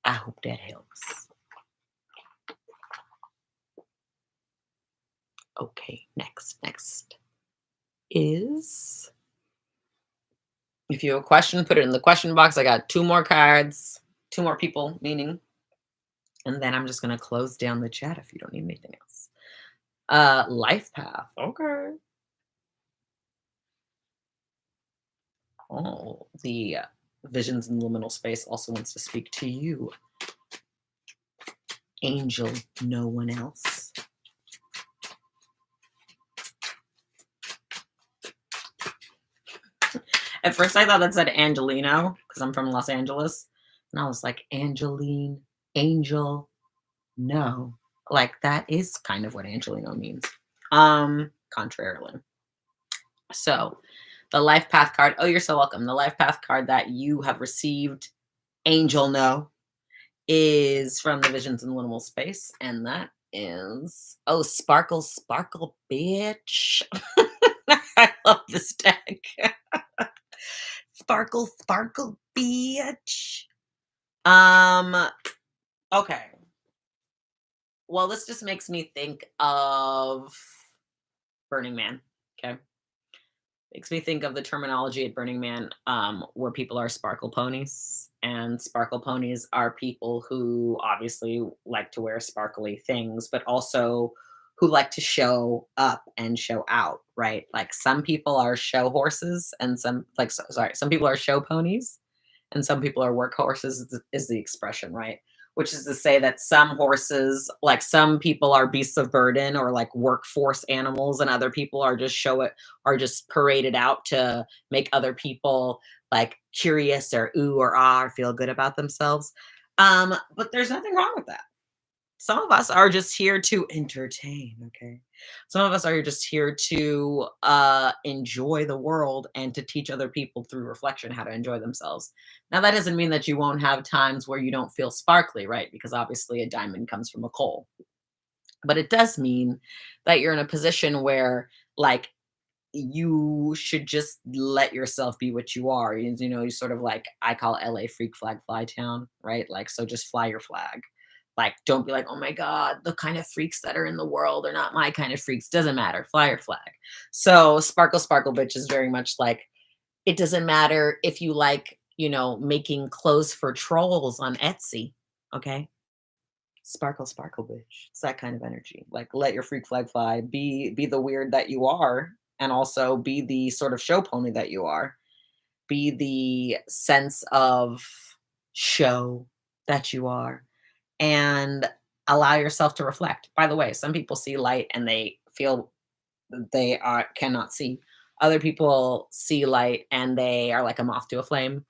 I hope that helps. Okay, next is if you have a question, put it in the question box. I got two more cards, two more people, meaning, and then I'm just gonna close down the chat if you don't need anything else. Life path. Okay. Oh, the visions in liminal space also wants to speak to you. Angel, no one else. At first, I thought that said Angelino because I'm from Los Angeles. And I was like, Angeline, Angel, no. Like, that is kind of what Angelino means. Contrarily. So, the life path card. Oh, you're so welcome. The life path card that you have received, Angel, no, is from the Visions in Liminal Space. And that is, oh, Sparkle, Sparkle, bitch. I love this deck. Sparkle, sparkle, bitch. Okay. Well, this just makes me think of Burning Man. Okay. Makes me think of the terminology at Burning Man, where people are sparkle ponies. And sparkle ponies are people who obviously like to wear sparkly things, but also who like to show up and show out, right? Like some people are show horses and some like sorry, some people are show ponies and some people are workhorses is the expression, right? Which is to say that some horses, like some people are beasts of burden or like workforce animals, and other people are just show it are just paraded out to make other people like curious or ooh or ah or feel good about themselves. But there's nothing wrong with that. Some of us are just here to entertain, okay? Some of us are just here to enjoy the world and to teach other people through reflection how to enjoy themselves. Now, that doesn't mean that you won't have times where you don't feel sparkly, right? Because obviously a diamond comes from a coal. But it does mean that you're in a position where, like, you should just let yourself be what you are. You sort of like, I call LA freak flag fly town, right? Like, so just fly your flag. Like, don't be like, oh my God, the kind of freaks that are in the world are not my kind of freaks. Doesn't matter. Fly your flag. So, Sparkle Sparkle Bitch is very much like, it doesn't matter if you like, making clothes for trolls on Etsy. Okay. Sparkle Sparkle Bitch. It's that kind of energy. Like, let your freak flag fly. Be the weird that you are, and also be the sort of show pony that you are. Be the sense of show that you are, and allow yourself to reflect. By the way, some people see light and they feel they cannot see. Other people see light and they are like a moth to a flame.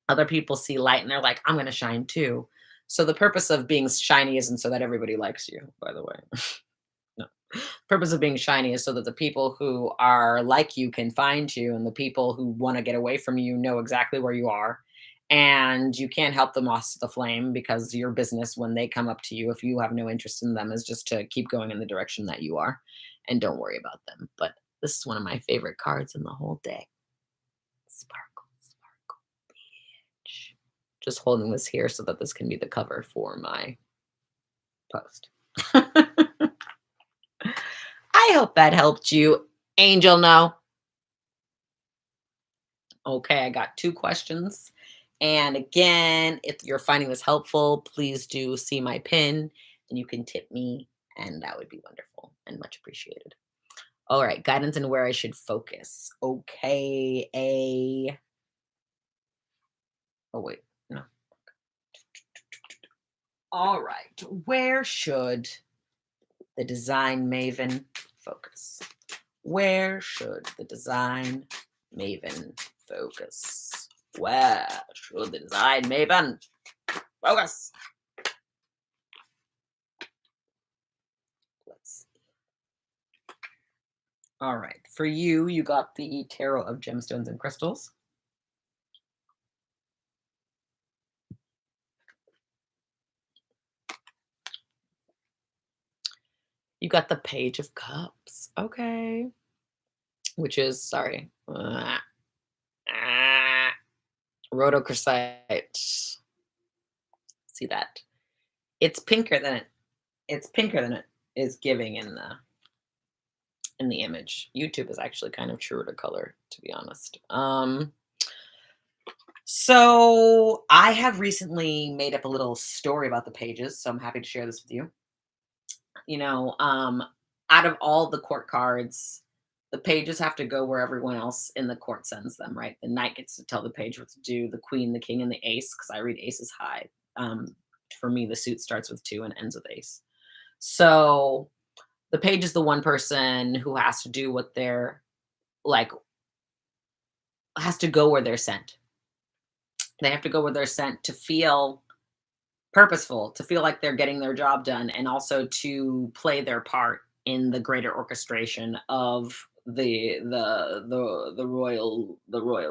Other people see light and they're like, I'm going to shine too. So the purpose of being shiny isn't so that everybody likes you, by the way. No. Purpose of being shiny is so that the people who are like you can find you, and the people who want to get away from you know exactly where you are. And you can't help the moths to the flame, because your business, when they come up to you, if you have no interest in them, is just to keep going in the direction that you are and don't worry about them. But this is one of my favorite cards in the whole deck. Sparkle, sparkle, bitch. Just holding this here so that this can be the cover for my post. I hope that helped you, Angel. No. Okay, I got two questions. And again, if you're finding this helpful, please do see my pin and you can tip me, and that would be wonderful and much appreciated. All right, guidance and where I should focus. Okay, oh wait, no. All right, where should the design maven focus? Where should the design maven focus? Where should the design maven focus? Let's see. All right. For you, you got the Tarot of Gemstones and Crystals. You got the Page of Cups. Okay. which is, sorry, rhodochrosite. See that? It's pinker than it's pinker than it is giving in the image. YouTube is actually kind of truer to color, to be honest. So I have recently made up a little story about the pages, so I'm happy to share this with you. You know, out of all the court cards, the pages have to go where everyone else in the court sends them, right? The knight gets to tell the page what to do, the queen, the king, and the ace, because I read aces high. Um, for me, the suit starts with two and ends with ace. So the page is the one person who has to do what they're like, has to go where they're sent. They have to go where they're sent to feel purposeful, to feel like they're getting their job done, and also to play their part in the greater orchestration of the royal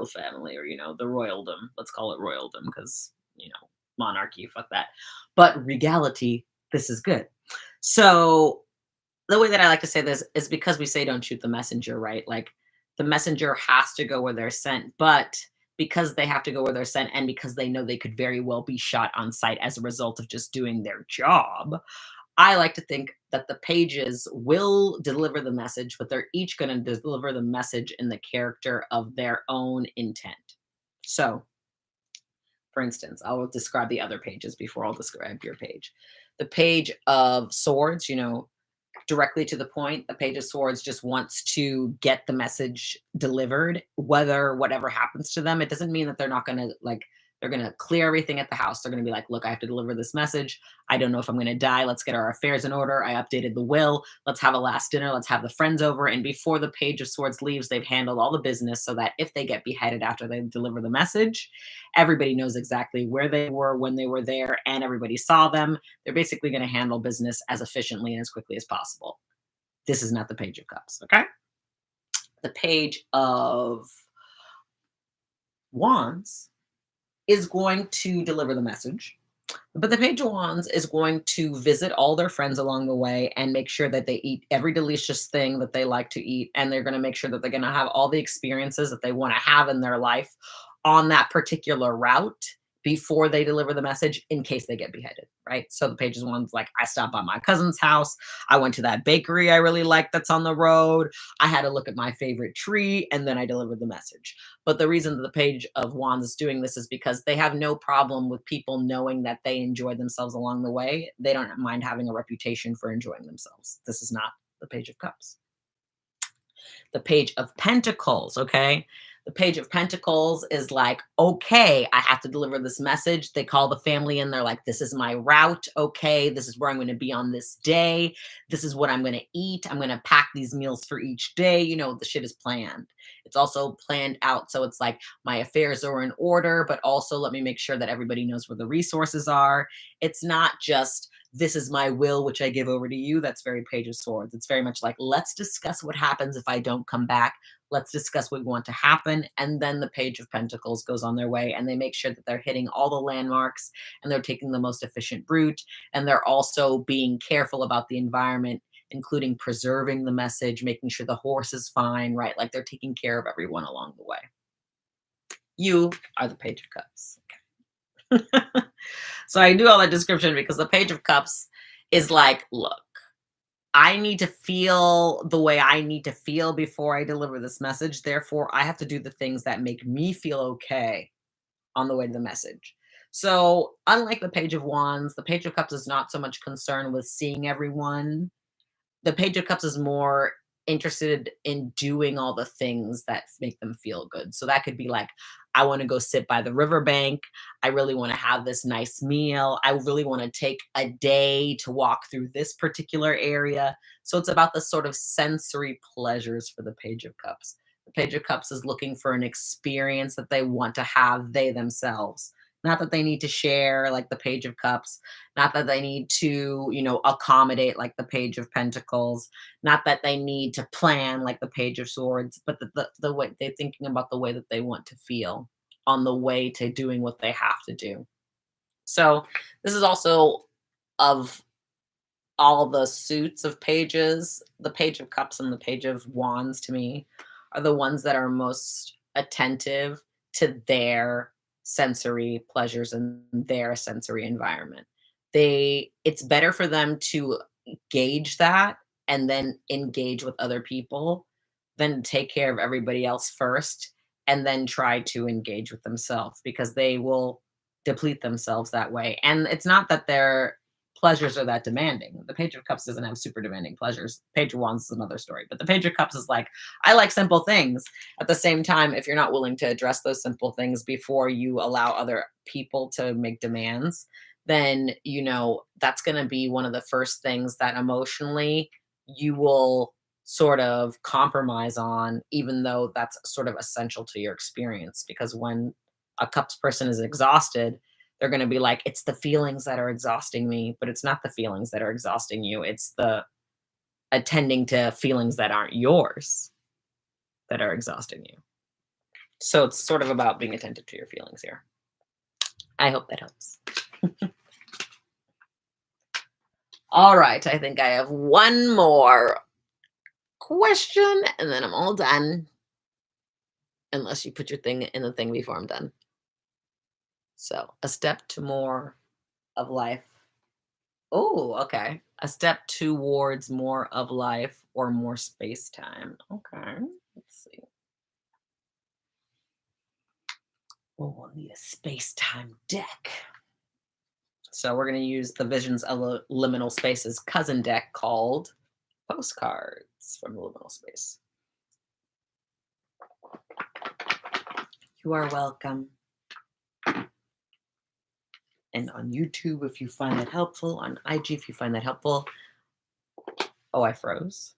family, or the royaldom. Let's call it royaldom, because monarchy, fuck that. But regality, this is good. So the way that I like to say this is, because we say don't shoot the messenger, right? Like, the messenger has to go where they're sent, but because they have to go where they're sent, and because they know they could very well be shot on sight as a result of just doing their job, I like to think that the pages will deliver the message, but they're each going to deliver the message in the character of their own intent. So, for instance, I will describe the other pages before I'll describe your page. The page of swords, directly to the point. The page of swords just wants to get the message delivered, whatever happens to them. It doesn't mean that they're not going to, like, they're going to clear everything at the house. They're going to be like, look, I have to deliver this message. I don't know if I'm going to die. Let's get our affairs in order. I updated the will. Let's have a last dinner. Let's have the friends over. And before the page of swords leaves, they've handled all the business, so that if they get beheaded after they deliver the message, everybody knows exactly where they were when they were there, and everybody saw them. They're basically going to handle business as efficiently and as quickly as possible. This is not the page of cups, okay? The page of wands is going to deliver the message, but the page of wands is going to visit all their friends along the way and make sure that they eat every delicious thing that they like to eat, and they're going to make sure that they're going to have all the experiences that they want to have in their life on that particular route before they deliver the message, in case they get beheaded, right? So the pages one's like, I stopped by my cousin's house. I went to that bakery I really like that's on the road. I had a look at my favorite tree, and then I delivered the message. But the reason that the page of wands is doing this is because they have no problem with people knowing that they enjoyed themselves along the way. They don't mind having a reputation for enjoying themselves. This is not the page of cups. The page of pentacles, okay? The page of pentacles is like, okay, I have to deliver this message. They call the family in. They're like, this is my route. Okay, this is where I'm going to be on this day. This is what I'm going to eat. I'm going to pack these meals for each day. The shit is planned. It's also planned out. So it's like, my affairs are in order, but also let me make sure that everybody knows where the resources are. It's not just, this is my will, which I give over to you. That's very page of swords. It's very much like, let's discuss what happens if I don't come back. Let's discuss what we want to happen. And then the page of pentacles goes on their way, and they make sure that they're hitting all the landmarks, and they're taking the most efficient route. And they're also being careful about the environment, including preserving the message, making sure the horse is fine, right? Like, they're taking care of everyone along the way. You are the page of cups. So I do all that description because the page of cups is like, look, I need to feel the way I need to feel before I deliver this message. Therefore, I have to do the things that make me feel okay on the way to the message. So, unlike the page of wands, the page of cups is not so much concerned with seeing everyone. The page of cups is more interested in doing all the things that make them feel good. So that could be like, I want to go sit by the riverbank. I really want to have this nice meal. I really want to take a day to walk through this particular area. So it's about the sort of sensory pleasures for the page of cups. The page of cups is looking for an experience that they want to have they themselves. Not that they need to share like the page of cups, not that they need to, accommodate like the page of pentacles, not that they need to plan like the page of swords, but the way they're thinking about the way that they want to feel on the way to doing what they have to do. So this is also, of all the suits of pages, the page of cups and the page of wands to me are the ones that are most attentive to their sensory pleasures and their sensory environment. It's better for them to gauge that and then engage with other people than take care of everybody else first and then try to engage with themselves because they will deplete themselves that way. And it's not that their pleasures are that demanding. The Page of Cups doesn't have super demanding pleasures. Page of Wands is another story. But the Page of Cups is like, I like simple things. At the same time, if you're not willing to address those simple things before you allow other people to make demands, then that's going to be one of the first things that emotionally you will sort of compromise on, even though that's sort of essential to your experience. Because when a cups person is exhausted, they're going to be like, it's the feelings that are exhausting me, but it's not the feelings that are exhausting you. It's the attending to feelings that aren't yours that are exhausting you. So it's sort of about being attentive to your feelings here. I hope that helps. All right. I think I have one more question and then I'm all done. Unless you put your thing in the thing before I'm done. So, a step to more of life. Oh, okay. A step towards more of life or more space time. Okay. Let's see. Oh, we'll need a space time deck. So, we're going to use the Visions of Liminal Spaces cousin deck called Postcards from the Liminal Space. You are welcome. And on YouTube, if you find that helpful, on IG, if you find that helpful. Oh, I froze.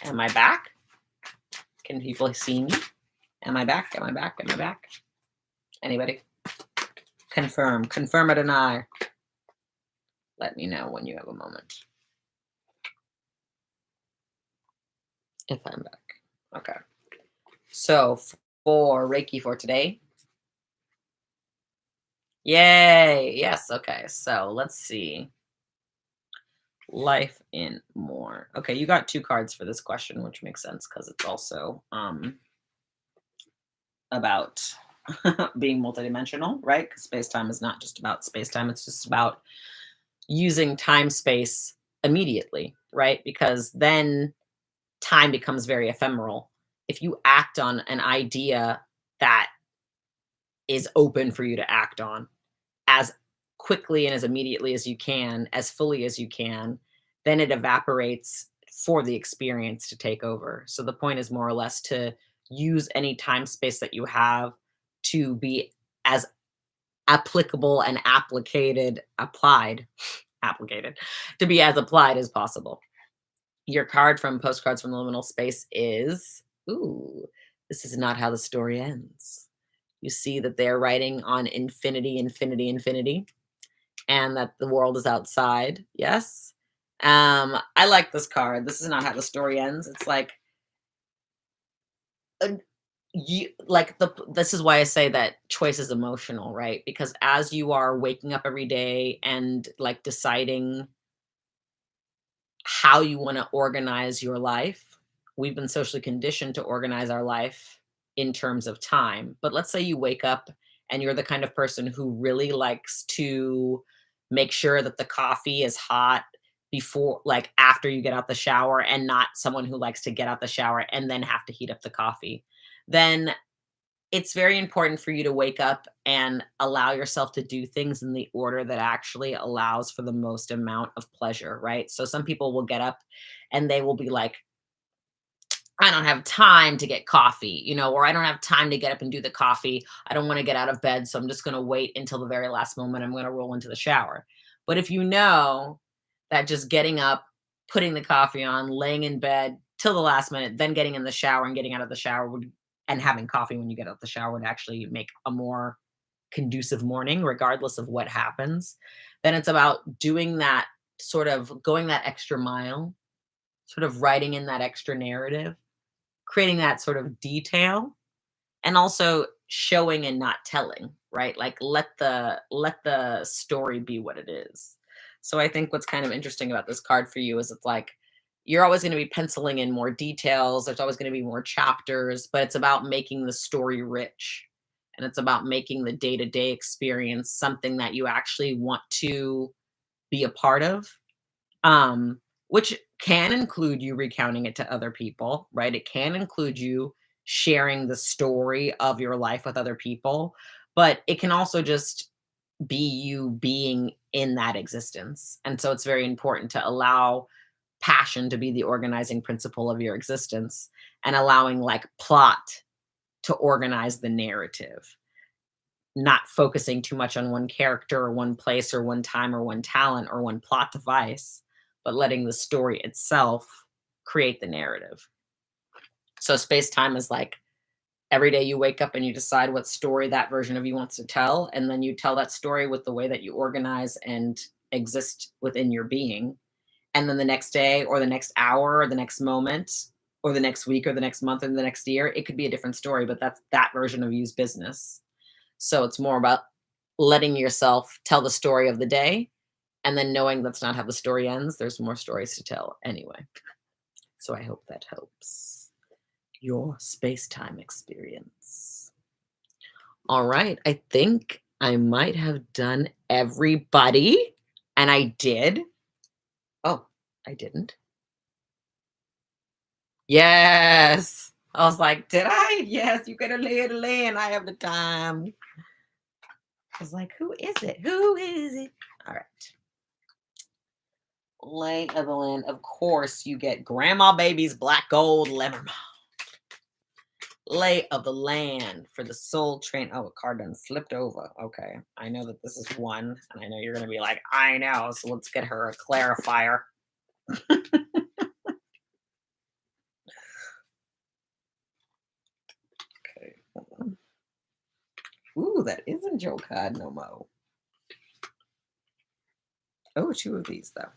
Am I back? Can people see me? Am I back? Am I back? Am I back? Anybody? Confirm. Confirm or deny. Let me know when you have a moment. If I'm back. Okay. So for Reiki for today. Yay. Yes. Okay. So let's see. Life in more. Okay. You got 2 cards for this question, which makes sense because it's also about being multidimensional, right? Because space-time is not just about space-time. It's just about using time-space immediately, right? Because then time becomes very ephemeral. If you act on an idea that is open for you to act on as quickly and as immediately as you can, as fully as you can, then it evaporates for the experience to take over. So the point is more or less to use any time space that you have to be as applicable and applicated to be as applied as possible. Your card from Postcards from the Liminal Space is, ooh, this is not how the story ends. You see that they're writing on infinity, infinity, infinity, and that the world is outside. Yes. I like this card. This is not how the story ends. It's like, this is why I say that choice is emotional, right? Because as you are waking up every day and like deciding how you want to organize your life, we've been socially conditioned to organize our life in terms of time. But let's say you wake up and you're the kind of person who really likes to make sure that the coffee is hot before, like after you get out the shower, and not someone who likes to get out the shower and then have to heat up the coffee. Then it's very important for you to wake up and allow yourself to do things in the order that actually allows for the most amount of pleasure, right? So some people will get up and they will be like, I don't have time to get coffee, or I don't have time to get up and do the coffee. I don't want to get out of bed, so I'm just going to wait until the very last moment. I'm going to roll into the shower. But if you know that just getting up, putting the coffee on, laying in bed till the last minute, then getting in the shower and getting out of the shower and having coffee when you get out the shower would actually make a more conducive morning, regardless of what happens, then it's about doing that, sort of going that extra mile, sort of writing in that extra narrative, creating that sort of detail, and also showing and not telling, right? Like let the story be what it is. So I think what's kind of interesting about this card for you is it's like, you're always going to be penciling in more details. There's always going to be more chapters, but it's about making the story rich. And it's about making the day to day experience something that you actually want to be a part of, which can include you recounting it to other people, right? It can include you sharing the story of your life with other people, but it can also just be you being in that existence. And so it's very important to allow passion to be the organizing principle of your existence and allowing like plot to organize the narrative, not focusing too much on one character or one place or one time or one talent or one plot device, but letting the story itself create the narrative. So space time is like every day you wake up and you decide what story that version of you wants to tell, and then you tell that story with the way that you organize and exist within your being. And then the next day or the next hour or the next moment or the next week or the next month or the next year, it could be a different story, but that's that version of you's business. So it's more about letting yourself tell the story of the day and then knowing that's not how the story ends. There's more stories to tell anyway. So I hope that helps your space time experience. All right. I think I might have done everybody. And I did. Oh, I didn't. Yes. I was like, did I? Yes, you could have laid it in. I have the time. I was like, who is it? Who is it? All right. Lay of the land. Of course, you get Grandma Baby's Black Gold Lemon. Lay of the land for the soul train. Oh, a card done slipped over. Okay. I know that this is one, and I know you're going to be like, I know. So let's get her a clarifier. Okay. Hold on. Ooh, that isn't Joe card no more. Oh, two of these, though.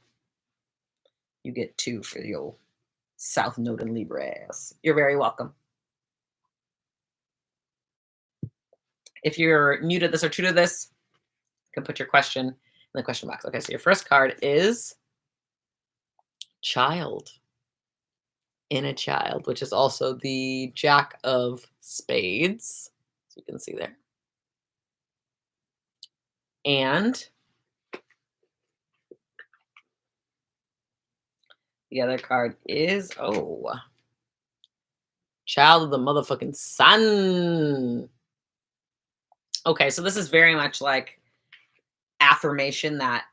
You get two for your South Node and Libras. You're very welcome. If you're new to this or true to this, you can put your question in the question box. Okay, so your first card is Child. Inner Child, which is also the Jack of Spades. So you can see there. And the other card is, oh, Child of the motherfucking Sun. Okay, so this is very much like affirmation that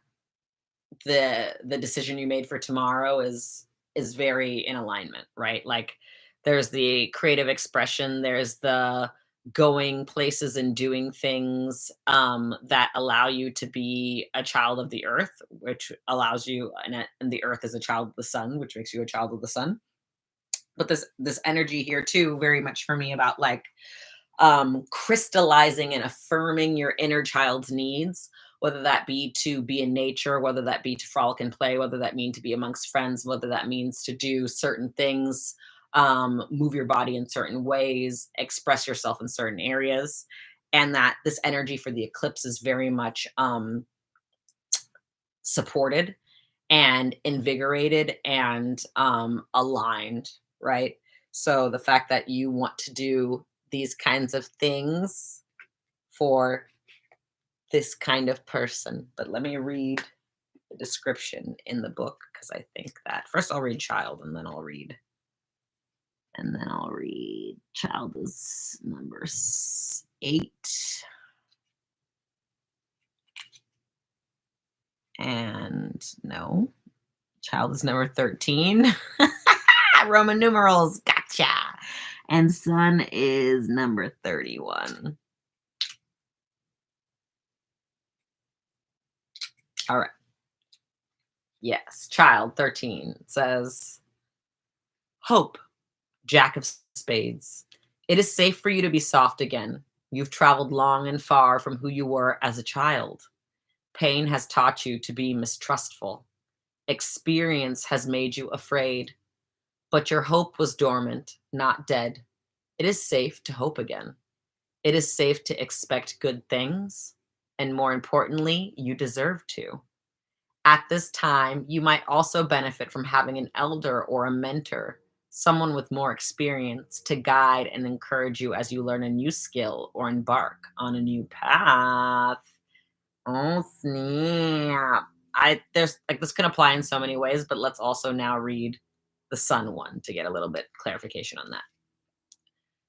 the decision you made for tomorrow is very in alignment, right? Like there's the creative expression, there's the going places and doing things that allow you to be a child of the earth, which allows you, and the earth is a child of the sun, which makes you a child of the sun. But this energy here too, very much for me about like crystallizing and affirming your inner child's needs, whether that be to be in nature, whether that be to frolic and play, whether that mean to be amongst friends, whether that means to do certain things, move your body in certain ways, express yourself in certain areas. And that this energy for the eclipse is very much supported and invigorated and aligned, right? So the fact that you want to do these kinds of things for this kind of person. But let me read the description in the book because I think that first I'll read child and then I'll read. And then I'll read child is number 8. And no, child is number 13. Roman numerals. Gotcha. And sun is number 31. All right. Yes, child 13 says, Hope, Jack of Spades. It is safe for you to be soft again. You've traveled long and far from who you were as a child. Pain has taught you to be mistrustful. Experience has made you afraid. But your hope was dormant, not dead. It is safe to hope again. It is safe to expect good things. And more importantly, you deserve to. At this time, you might also benefit from having an elder or a mentor, someone with more experience to guide and encourage you as you learn a new skill or embark on a new path. Oh, snap. I there's like this can apply in so many ways, but let's also now read the sun one to get a little bit clarification on that.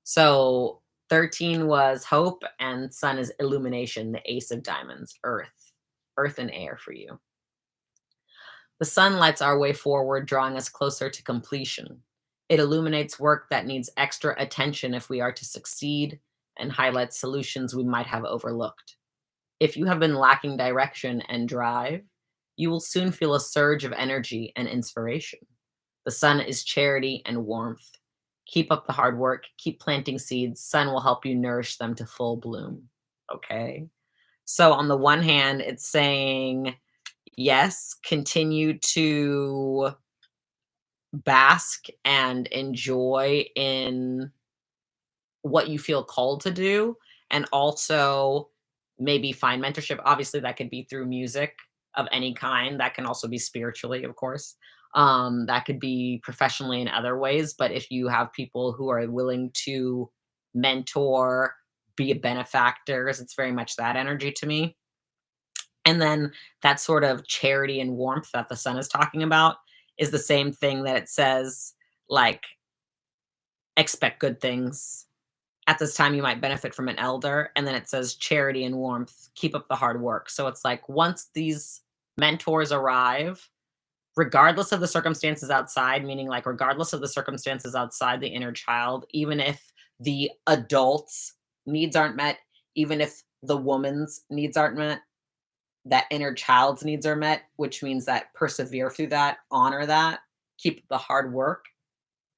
So 13 was hope, and sun is illumination, the ace of diamonds, earth and air for you. The sun lights our way forward, drawing us closer to completion. It illuminates work that needs extra attention if we are to succeed and highlights solutions we might have overlooked. If you have been lacking direction and drive, you will soon feel a surge of energy and inspiration. The sun is charity and warmth. Keep up the hard work, keep planting seeds. Sun will help you nourish them to full bloom. Okay. So, on the one hand, it's saying, yes, continue to bask and enjoy in what you feel called to do, and also maybe find mentorship. Obviously, that could be through music of any kind. That can also be spiritually, of course. That could be professionally in other ways. But if you have people who are willing to mentor, be benefactors, it's very much that energy to me. And then that sort of charity and warmth that the sun is talking about is the same thing that it says, like, expect good things. At this time, you might benefit from an elder. And then it says charity and warmth, keep up the hard work. So it's like once these mentors arrive, regardless of the circumstances outside, meaning like regardless of the circumstances outside the inner child, even if the adult's needs aren't met, even if the woman's needs aren't met, that inner child's needs are met, which means that persevere through that, honor that, keep the hard work,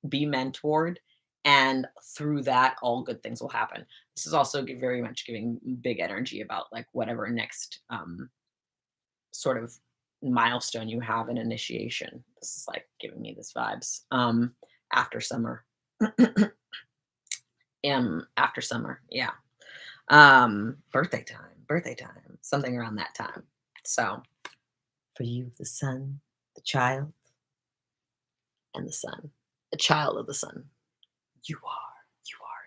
be mentored, and through that, all good things will happen. This is also very much giving big energy about like whatever next sort of milestone you have in initiation. This is like giving me this vibes. After summer. After summer, yeah. Birthday time, something around that time. So for you, the sun, the child, and the sun, the child of the sun. You are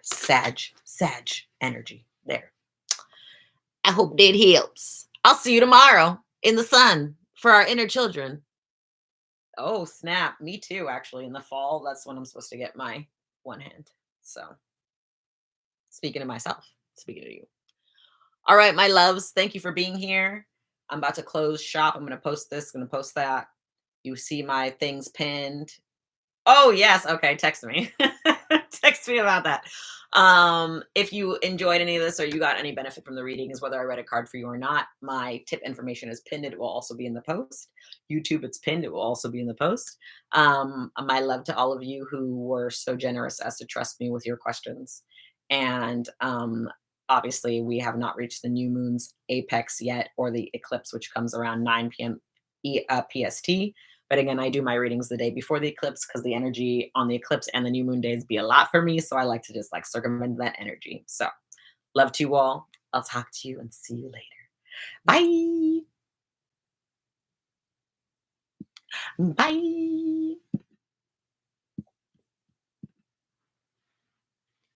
Sag energy there. I hope that helps. I'll see you tomorrow in the sun for our inner children. Oh, snap. Me too, actually. In the fall, that's when I'm supposed to get my one hand. So, speaking of myself, speaking of you. All right, my loves, thank you for being here. I'm about to close shop. I'm going to post this, going to post that. You see my things pinned. Oh, yes. Okay, text me. Text me about that. If you enjoyed any of this or you got any benefit from the readings, whether I read a card for you or not, my tip information is pinned. It will also be in the post. YouTube, it's pinned. It will also be in the post. My love to all of you who were so generous as to trust me with your questions. And obviously, we have not reached the new moon's apex yet or the eclipse, which comes around 9 p.m. PST. But again, I do my readings the day before the eclipse because the energy on the eclipse and the new moon days be a lot for me. So I like to just like circumvent that energy. So love to you all. I'll talk to you and see you later. Bye. Bye.